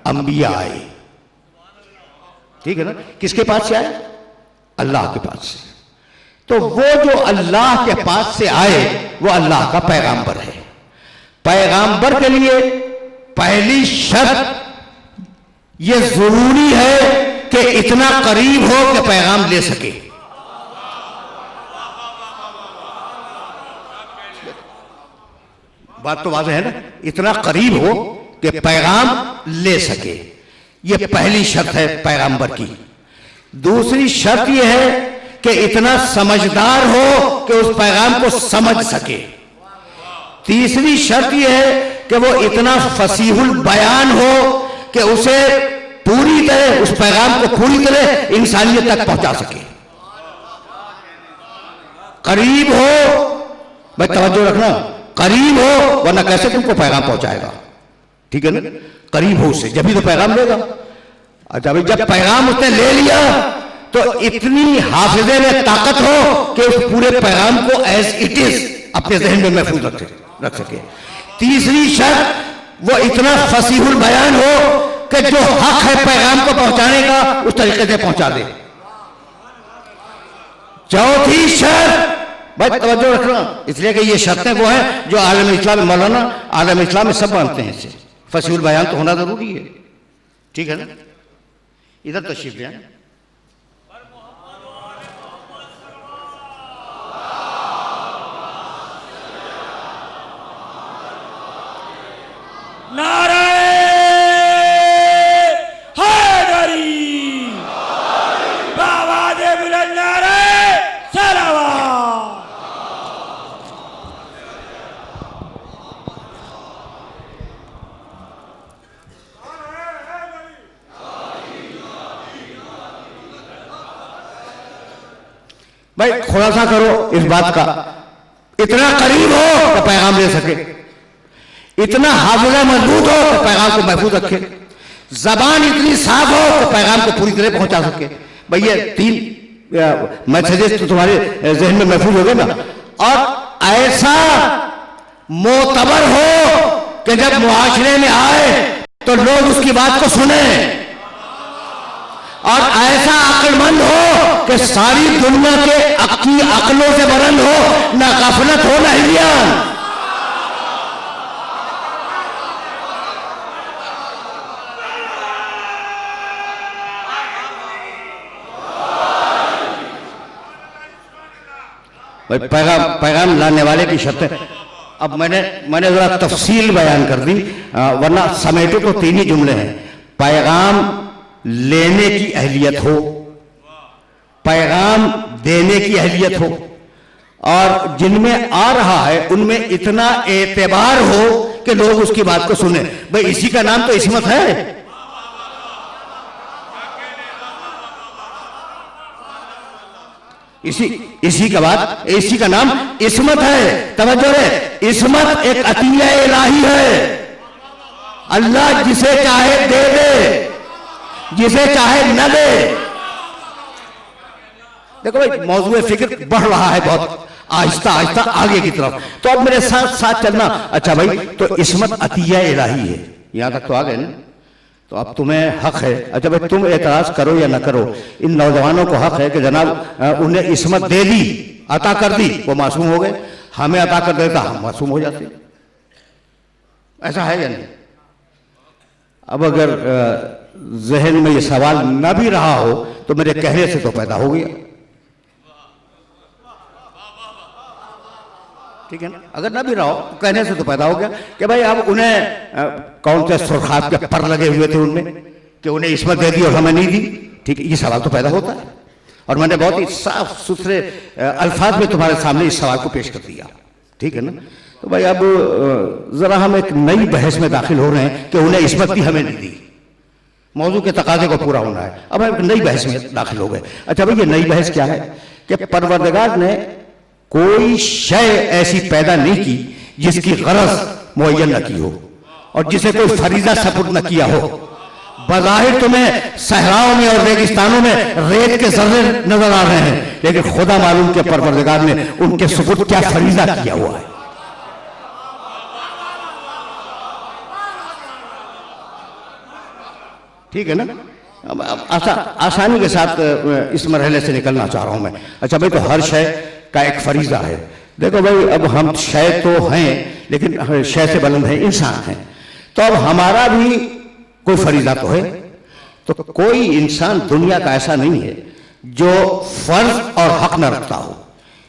अंबिया आए, ठीक है ना? किसके पास से आए? अल्लाह के पास से। तो वो जो अल्लाह के पास से आए वो अल्लाह का पैगाम्बर है। पैगाम्बर के लिए पहली शर्त ये जरूरी है कि इतना करीब हो कि पैगाम ले सके। बात तो वाज़ेह है ना, इतना करीब हो कि पैगाम ले सके, ये पहली शर्त है पैगाम्बर की। दूसरी शर्त यह है कि इतना समझदार हो कि उस पैगाम को समझ सके। तीसरी शर्त यह है कि वो इतना फसीहुल बयान हो कि उसे पूरी तरह, उस पैगाम को पूरी तरह इंसानियत तक पहुंचा सके। करीब हो, भाई तवज्जो रखना, करीब हो, वरना कैसे तुमको पैगाम पहुंचाएगा? ठीक है ना? करीब हो उससे, जब ही तो पैगाम लेगा। अच्छा भाई, जब पैगाम उसने ले लिया तो इतनी हाफिजे में ताकत हो कि उस पूरे पैगाम को एज इट इज अपने जहन में महफूज रख सके। तीसरी शर्त, वो इतना फसीहुल बयान हो कि जो हक है पैगाम को पहुंचाने का उस तरीके से पहुंचा दे। चौथी शर्त, भाई तवज्जो रखना, इसलिए कि ये शर्तें वो हैं जो आलम इस्लाम में, मौलाना आलम इस्लाम में सब मानते हैं। इसे फसीहुल बयान तो होना जरूरी है, ठीक है ना? इधर तशरीफ ले आए। नारे हैदरी, बाबा दे बुलंद नारे सलावत। भाई खुलासा करो इस बात का, इतना करीब हो तो पैगाम ले सके, इतना हाफिजा मजबूत हो तो पैगाम को महफूज रखे, जबान इतनी साफ हो तो पैगाम को पूरी तरह पहुंचा सके। भाई ये 3 मैसेजेस तो तुम्हारे जहन में महफूज हो गए ना। और ऐसा मोतबर हो कि जब मुआशरे में आए तो लोग उसकी बात को सुने, और ऐसा अक्लमंद हो कि सारी दुनिया के की अक्लों से बुलंद हो, ना गफलत हो ना हिलियान। भाई पैगाम लाने वाले की शर्त है। अब मैंने जरा तफसील बयान कर दी, वरना समेटे तो 3 ही जुमले हैं। पैगाम लेने की अहलियत हो, पैगाम देने की अहलियत हो, और जिनमें आ रहा है उनमें इतना एतबार हो कि लोग उसकी बात को सुने। भाई इसी का नाम तो इस्मत है। इसी का नाम इस्मत है। तवज्जो है, इस्मत एक अतिया इलाही है। अल्लाह जिसे चाहे दे दे, जिसे चाहे न दे। देखो भाई मौजूद फिक्र बढ़ रहा है बहुत आहिस्ता आहिस्ता आगे की तरफ, तो अब मेरे साथ साथ चलना। अच्छा भाई, तो इस्मत अतिया इलाही है, यहां तक तो आ गए ना। तो अब तुम्हें हक है, अच्छा भाई तुम एतराज करो या ना करो, इन नौजवानों को हक है कि जनाब उन्हें इस्मत दे दी, अता कर दी, वो मासूम हो गए, हमें अता कर देता हम मासूम हो जाते। ऐसा है या नहीं? अब अगर जहन में ये सवाल न भी रहा हो तो मेरे कहने से तो पैदा हो गया, ठीक है ना? अगर ना भी रहा हो तो कहने से तो पैदा हो गया कि भाई अब उन्हें कौन से सुरखात के पर लगे हुए थे उनमें कि उन्हें इस्मत दे दी और हमें नहीं दी। ठीक है, ये सवाल तो पैदा होता है, और मैंने बहुत ही साफ सुथरे अल्फाज में तुम्हारे सामने इस सवाल को पेश कर दिया, ठीक है ना? तो भाई अब जरा हम एक नई बहस में दाखिल हो रहे हैं कि उन्हें इस्मत दी हमें नहीं दी, मौजू के तकाजे को पूरा होना है। अब हम एक नई बहस में दाखिल हो गए। अच्छा भाई, ये नई बहस क्या है कि परवरदिगार ने कोई शय ऐसी पैदा नहीं की जिसकी गरज मुअय्यन न की हो और जिसे कोई फरीजा सपुर्द न किया हो। बज़ाहिर तुम्हें सहराओं में और रेगिस्तानों में रेत के जर्रे नजर आ रहे हैं, लेकिन खुदा मालूम के परवरदिगार ने उनके सुपुर्द क्या फरीजा किया हुआ है। ठीक है ना? अब आसानी के साथ इस मरहले से निकलना चाह रहा हूं मैं। अच्छा भाई, तो हर शय का एक फरीजा है। देखो भाई, अब हम शय तो हैं लेकिन शय से बुलंद है, इंसान हैं, तो अब हमारा भी कोई फरीजा तो है। तो कोई इंसान दुनिया का ऐसा नहीं है जो फर्ज और हक न रखता हो।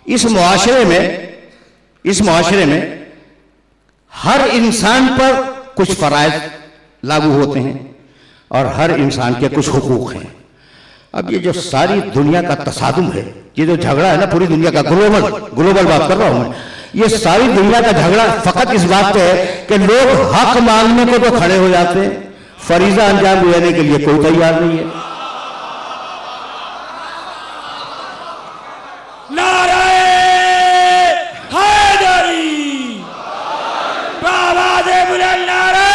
इस मुआशरे में हर इंसान पर कुछ फराइज लागू होते हैं और हर इंसान के कुछ हुकूक हैं। अब ये जो सारी दुनिया का तसादुम है, ये जो झगड़ा है ना पूरी दुनिया का, ग्लोबल बात कर रहा हूं मैं, ये सारी दुनिया का झगड़ा फकत इस बात पे है कि लोग हक मांगने को तो खड़े हो जाते हैं, फरीजा अंजाम देने के लिए कोई तैयार नहीं है। नारे हैदरी, बाबा दे बुलंद नारे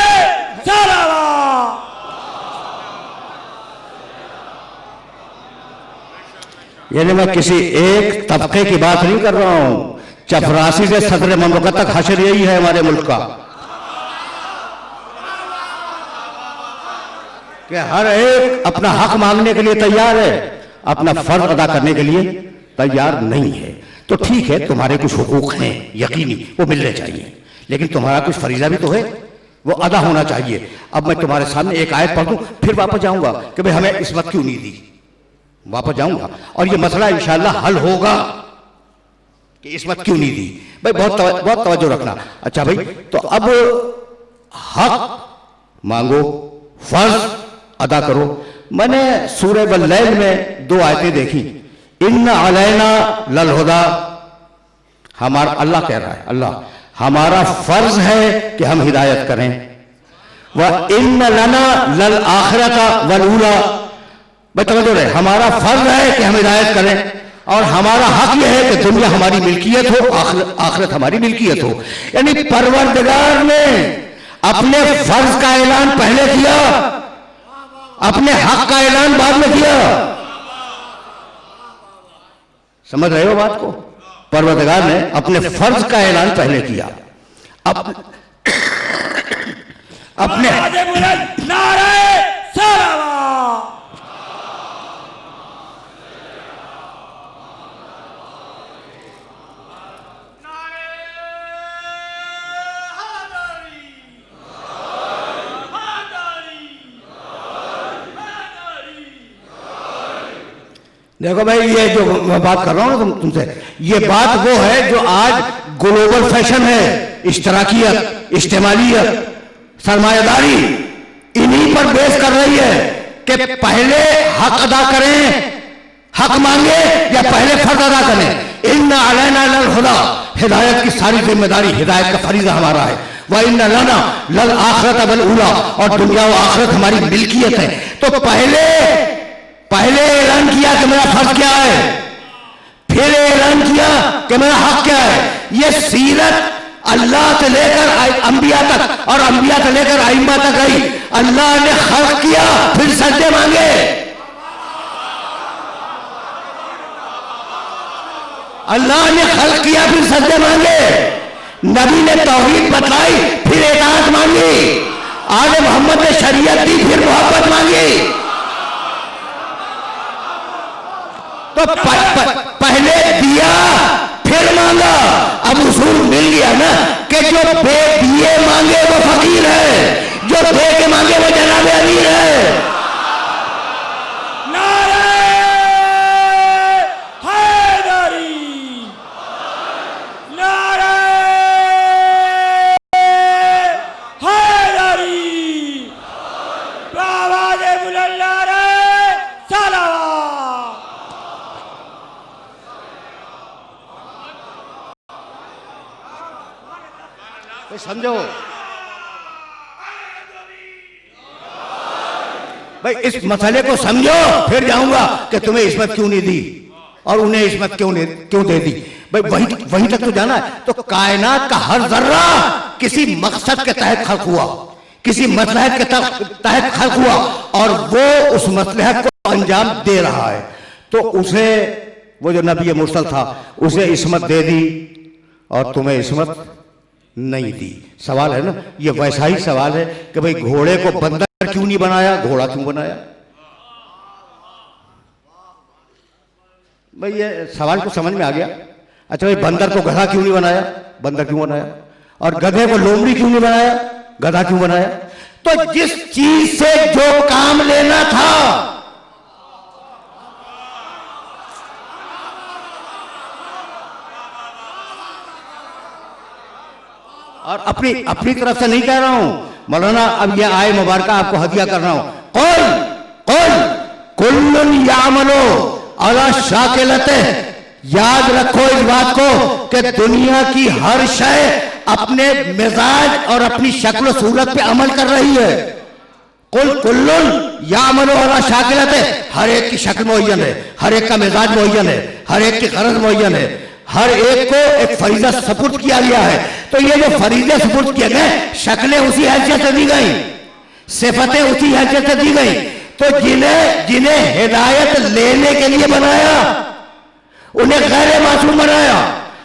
सलावा। यानी मैं किसी एक तबके की बात नहीं कर रहा हूं, चपरासी से सदर ममलकत तक हशर यही है हमारे मुल्क का कि हर एक अपना हक मांगने के लिए तैयार है, अपना फर्ज अदा करने के लिए तैयार नहीं है। तो ठीक है, तुम्हारे कुछ हुकूक हैं यकीनी, वो मिलने चाहिए, लेकिन तुम्हारा कुछ फरीजा भी तो है, वो अदा होना चाहिए। अब मैं तुम्हारे सामने एक आयत पढ़ दूं, फिर वापस जाऊंगा कि भाई हमें इस्मत क्यों नहीं दी, वापस जाऊंगा और ये मसला इंशाअल्लाह हल होगा कि इस्मत क्यों नहीं दी। भाई बहुत तवज्जो रखना। अच्छा भाई, तो अब हक मांगो, फर्ज अदा करो। मैंने सूरह वल्लैल में 2 आयतें देखी। इन्ना अलैना लल हुदा, हमारा अल्लाह कह रहा है, अल्लाह हमारा फर्ज है कि हम हिदायत करें। वह इन्ना लना लल आखिरता वल ऊला, बताओ रहे हमारा फर्ज है कि हम हिदायत करें और हमारा हक यह है कि दुनिया हमारी मिल्कियत हो, आखिरत हमारी मिल्कियत हो। यानी परवरदिगार ने अपने फर्ज का ऐलान पहले किया, अपने हक का ऐलान बाद में किया। समझ रहे हो बात को? परवरदिगार ने अपने फर्ज का ऐलान पहले किया, अपने नारे सलावत। देखो भाई, ये जो मैं बात कर रहा हूं ना तुमसे, ये बात वो है जो आज ग्लोबल फैशन है, इश्तराकियत, इस्तेमालियत, सरमायादारी, इन्हीं पर बेस कर रही है कि पहले हक अदा करें, हक मांगे, या पहले फर्ज अदा करें। इन्ना अलैना लल हुदा, हिदायत की सारी जिम्मेदारी, हिदायत का फरीजा हमारा है। वह इन्ना लना लल आखिरत वल उला, और दुनिया व आखिरत हमारी मिल्कियत है। तो पहले ऐलान किया कि मेरा फर्ज क्या है, फिर ऐलान किया कि मेरा हक क्या है। ये सीरत अल्लाह से लेकर अंबिया तक और अंबिया से लेकर आइम्मा तक आई। अल्लाह ने खल्क किया, फिर सजदे मांगे। अल्लाह ने खल्क किया, फिर सजदे मांगे। नबी ने तौहीद बतलाई, फिर इताअत मांगी। आले मोहम्मद ने शरीयत दी, फिर मोहब्बत मांगी। तो पहले दिया फिर मांगा। अब उसूल मिल गया ना कि जो बेदिए मांगे वो फकीर है, जो दे के मांगे वो जनाबे अमीर है। नारे हैदरी, नारे हैदरी, आवाज़े बुलंद नारे सलावत। समझो भाई, इस मसले को समझो, फिर जाऊंगा कि तुम्हें इस्मत क्यों नहीं दी और उन्हें इस्मत क्यों दे दी। भाई वहीं तक तो जाना है। तो कायनात का हर जर्रा किसी मकसद के तहत खल्क हुआ, किसी मसलहत के तहत खल्क हुआ, और वो उस मसलहत को अंजाम दे रहा है। तो उसे, वो जो नबी मुरसल था, उसे इस्मत दे दी और तुम्हें इस्मत नहीं दी। सवाल है ना, ये वैसा ही सवाल है कि भाई घोड़े को बंदर क्यों नहीं बनाया, घोड़ा क्यों बनाया। भाई ये सवाल को समझ में आ गया। अच्छा भाई, बंदर को गधा क्यों नहीं बनाया, बंदर क्यों बनाया। और गधे को लोमड़ी क्यों नहीं बनाया, गधा क्यों बनाया। तो जिस चीज से जो काम लेना था, और अपनी तरफ से नहीं कह रहा हूं मौलाना, अब ये आए मुबारक आपको हदिया कर रहा हूं। कुल्लुन यामलो अला शाकिलते, याद रखो इस बात को कि दुनिया की हर शय अपने मिजाज और अपनी शक्ल सूरत पे अमल कर रही है। कुल्लुन यामलो अला शाकिलते, हर एक की शक्ल मुअय्यन है, हर एक का मिजाज मुअय्यन है, हर एक की गरज मुअय्यन है, हर एक को एक फरीजा सपुर्द किया गया है। तो ये जो फरीजे सपुर्द किए गए, शक्लें उसी हैसियत से दी गई, सिफतें उसी हैसियत से दी गई। तो जिन्हें हिदायत लेने के लिए बनाया उन्हें गैर मासूम बनाया,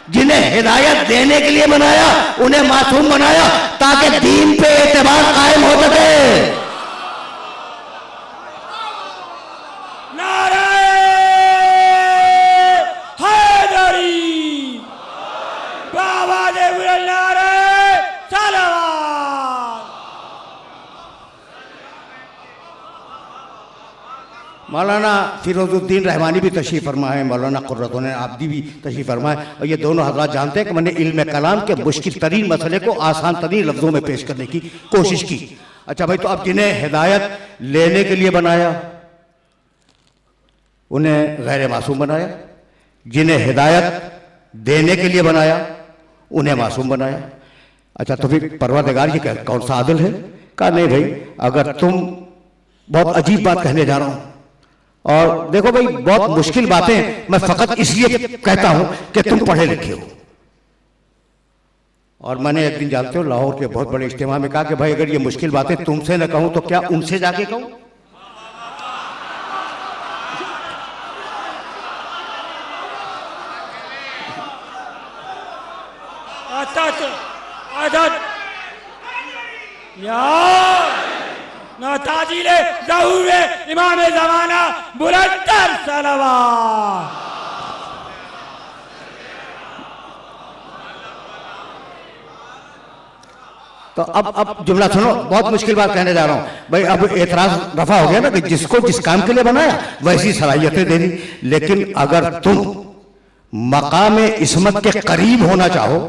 जिन्हें हिदायत देने के लिए बनाया उन्हें मासूम बनाया, ताकि दीन पे एतबार कायम हो सके। मौलाना फिरोजुद्दीन रहमानी भी तशरीफ फरमा है, मौलाना कुर्रतुल आबदी भी तशरीफ फरमा है, और ये दोनों हजरात जानते हैं कि मैंने इल्म कलाम के मुश्किल तरीन मसले को आसान तरीन लफ्जों में पेश करने की कोशिश की। अच्छा भाई, तो अब जिन्हें हिदायत लेने के लिए बनाया उन्हें गैर मासूम बनाया, जिन्हें हिदायत देने के लिए बनाया उन्हें मासूम बनाया। अच्छा, तो फिर परवरदिगार जी कौन सा आदिल है? कहा नहीं भाई, अगर तुम, बहुत अजीब बात कहने जा रहा हूं, और देखो भाई, बहुत मुश्किल बातें मैं फकत इसलिए कहता हूं कि तुम पढ़े लिखे हो। और मैंने एक दिन, जानते हो, लाहौर के बहुत बड़े इज्तिमा में कहा कि भाई अगर ये मुश्किल बातें तुमसे न कहूं तो क्या उनसे जाके कहूं। ताजीले ज़हूर इमाम ज़माना बुलंदर सलावत। तो अब जुमला सुनो, बहुत मुश्किल बात कहने जा रहा हूं भाई। अब एतराज रफा हो गया ना कि जिसको जिस काम के लिए बनाया वैसी सलाहियतें दे दी। लेकिन अगर तुम मकाम इस्मत के करीब होना चाहो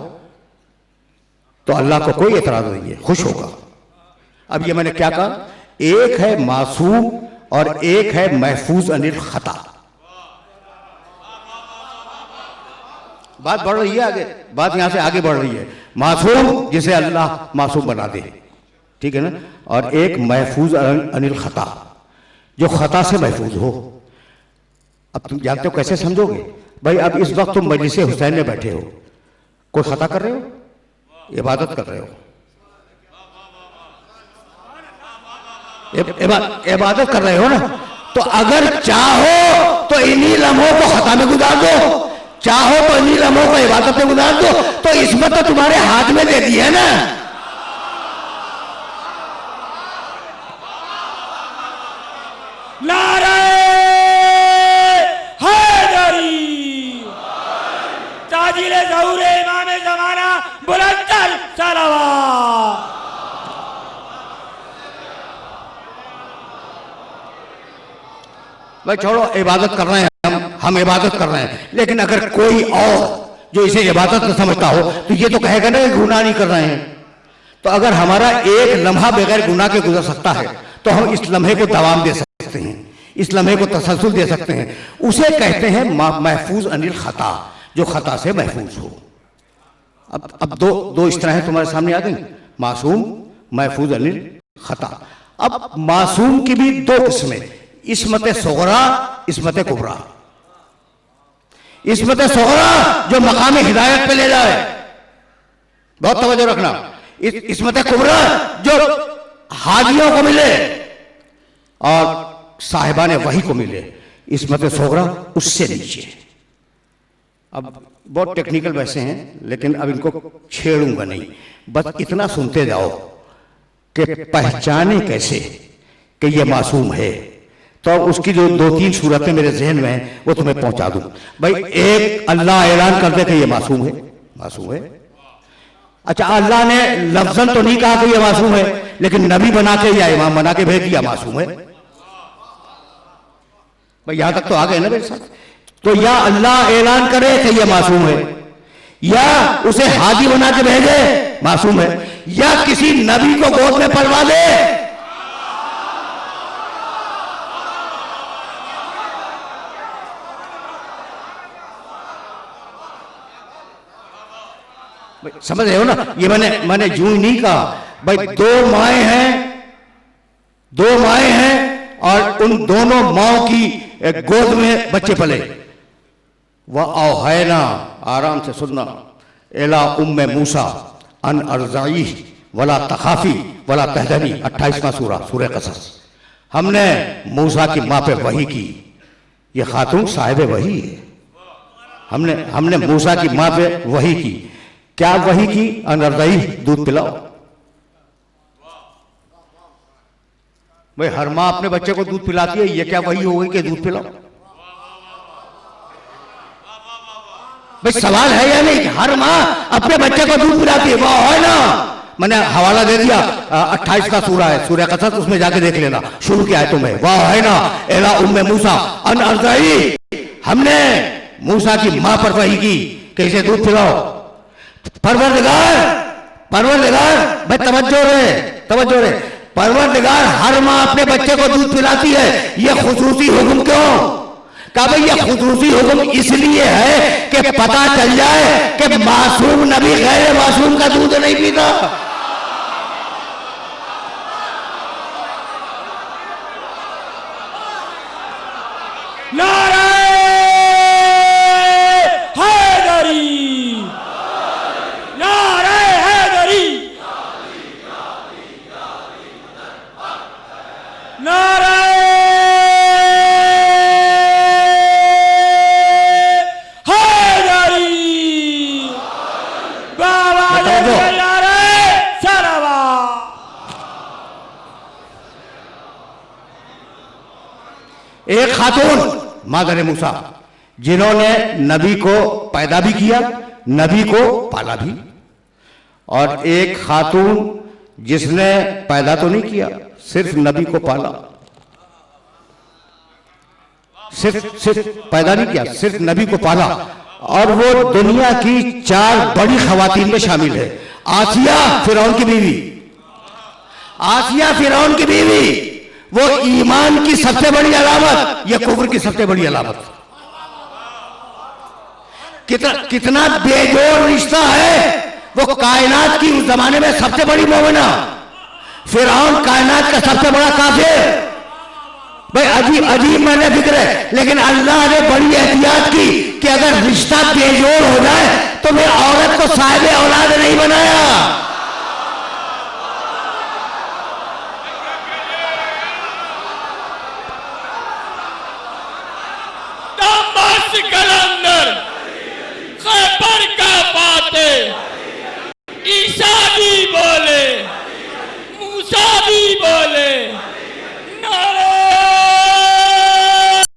तो अल्लाह को कोई एतराज नहीं है, खुश होगा। अब ये मैंने क्या कहा, एक है मासूम और एक है महफूज अनिल खता। बात बढ़ रही है आगे, बात यहां से आगे बढ़ रही है। मासूम जिसे अल्लाह मासूम बना दे, ठीक है ना, और एक महफूज अनिल खता, जो खता से महफूज हो। अब तुम जानते हो कैसे समझोगे भाई। अब इस वक्त तुम मजलिस हुसैन में बैठे हो, कोई खता कर रहे हो, इबादत कर रहे हो, इबादत कर रहे हो ना। तो अगर चाहो तो इन्हीं लम्हों को खता में गुजार दो, चाहो तो इन्हीं लम्हों को इबादत में गुजार दो। तो इसमें तो तुम्हारे हाथ में दे दी है ना। नारे हैदरी, ताजीले ज़हूर इमाम ज़माना बुलंदर सलावत। भाई छोड़ो, इबादत कर रहे हैं हम इबादत कर रहे हैं। लेकिन अगर कोई और जो इसे इबादत न समझता हो तो ये तो कहेगा ना कि गुनाह नहीं कर रहे हैं। तो अगर हमारा एक लम्हा बगैर गुनाह के गुजर सकता है तो हम इस लम्हे को दवाम दे सकते हैं, इस लम्हे को तसलसल दे सकते हैं। उसे कहते हैं महफूज अनिल खता, जो खता से महफूज हो। अब दो इस तरह तुम्हारे सामने आ गई, मासूम, महफूज अनिल खता। अब मासूम की भी दो किस्में, इस्मत सगरा, इस्मत कुबरा। इस्मत सगरा जो मकाम हिदायत पे ले जाए, बहुत तवज्जो रखना। इस्मत कुबरा जो हाजियों को मिले और साहिबान वही को मिले। इस्मत सगरा उससे नीचे। अब बहुत टेक्निकल वैसे हैं लेकिन अब इनको छेड़ूंगा नहीं, बस इतना सुनते जाओ कि पहचाने कैसे कि ये मासूम है। तो उसकी जो दो तीन सूरतें मेरे जहन में हैं वो तुम्हें पहुंचा दूं। भाई एक, अल्लाह ऐलान कर दे कि ये मासूम है, मासूम है। अच्छा, अल्लाह ने लफ्जन तो नहीं कहा कि ये मासूम है, लेकिन नबी बना के या इमाम बना के भेज दिया, मासूम है। भाई यहां तक तो आ गए ना मेरे साथ। तो या अल्लाह ऐलान करे कि ये मासूम है, या उसे हाजी बना के भेजे, मासूम है, या किसी नबी को गोद में पलवा दे। समझ रहे हो ना, ये मैंने यूं ही नहीं कहा। भाई दो माएं हैं और उन दोनों माओं की गोद में बच्चे पले। वह औहैना, आराम से सुनना, एला उम्मे मूसा अन अर्जाई वला तखाफी वला तहजनी, 28वां सूरा, सूरह कसस। हमने मूसा की माँ पे वही की। ये खातून साहिब वही है। हमने मूसा की माँ पे वही की। क्या वही की? अनर्दई, दूध पिलाओ। भाई हर माँ अपने बच्चे को दूध पिलाती है, ये क्या वही हो गई कि दूध पिलाओ? भाई सवाल है या नहीं कि हर माँ अपने बच्चे को दूध पिलाती है? वाह, है ना। मैंने हवाला दे दिया, 28 का सूरा है, सूरह कसस, उसमें जाके देख लेना, शुरू की आयतों में। वाह, है ना। एला उम्मे मूसा अन अर्दई, हमने मूसा की माँ पर वही की कि इसे दूध पिलाओ। परवरदिगार, भाई तवज्जो रे, परवरदिगार हर माँ अपने बच्चे को दूध पिलाती है। ये खुसूसी हुक्म क्यों? कहा भाई ये खुसूसी हुक्म इसलिए है कि पता चल जाए कि मासूम नबी गैर मासूम का दूध नहीं पीता। एक खातून मादर मूसा, जिन्होंने नबी को पैदा भी किया, नबी को पाला भी, और एक खातून जिसने पैदा तो नहीं किया, सिर्फ नबी को पाला, सिर्फ पैदा नहीं किया, सिर्फ नबी को पाला। और वो दुनिया की 4 बड़ी खवातीन में शामिल है। आसिया फिरौन की बीवी, आसिया फिरौन की बीवी, वो ईमान की सबसे बड़ी अलामत, यह कुफ्र की सबसे बड़ी अलामत। कितना बेजोड़ रिश्ता है। वो कायनात की उस जमाने में सबसे बड़ी मोमिना, फिरौन कायनात का सबसे बड़ा काफिर। भाई अजीब अजीब मैंने फिक्र है, लेकिन अल्लाह ने बड़ी एहतियात की कि अगर रिश्ता बेजोड़ हो जाए तो मैं औरत को साहिब औलाद नहीं बनाया।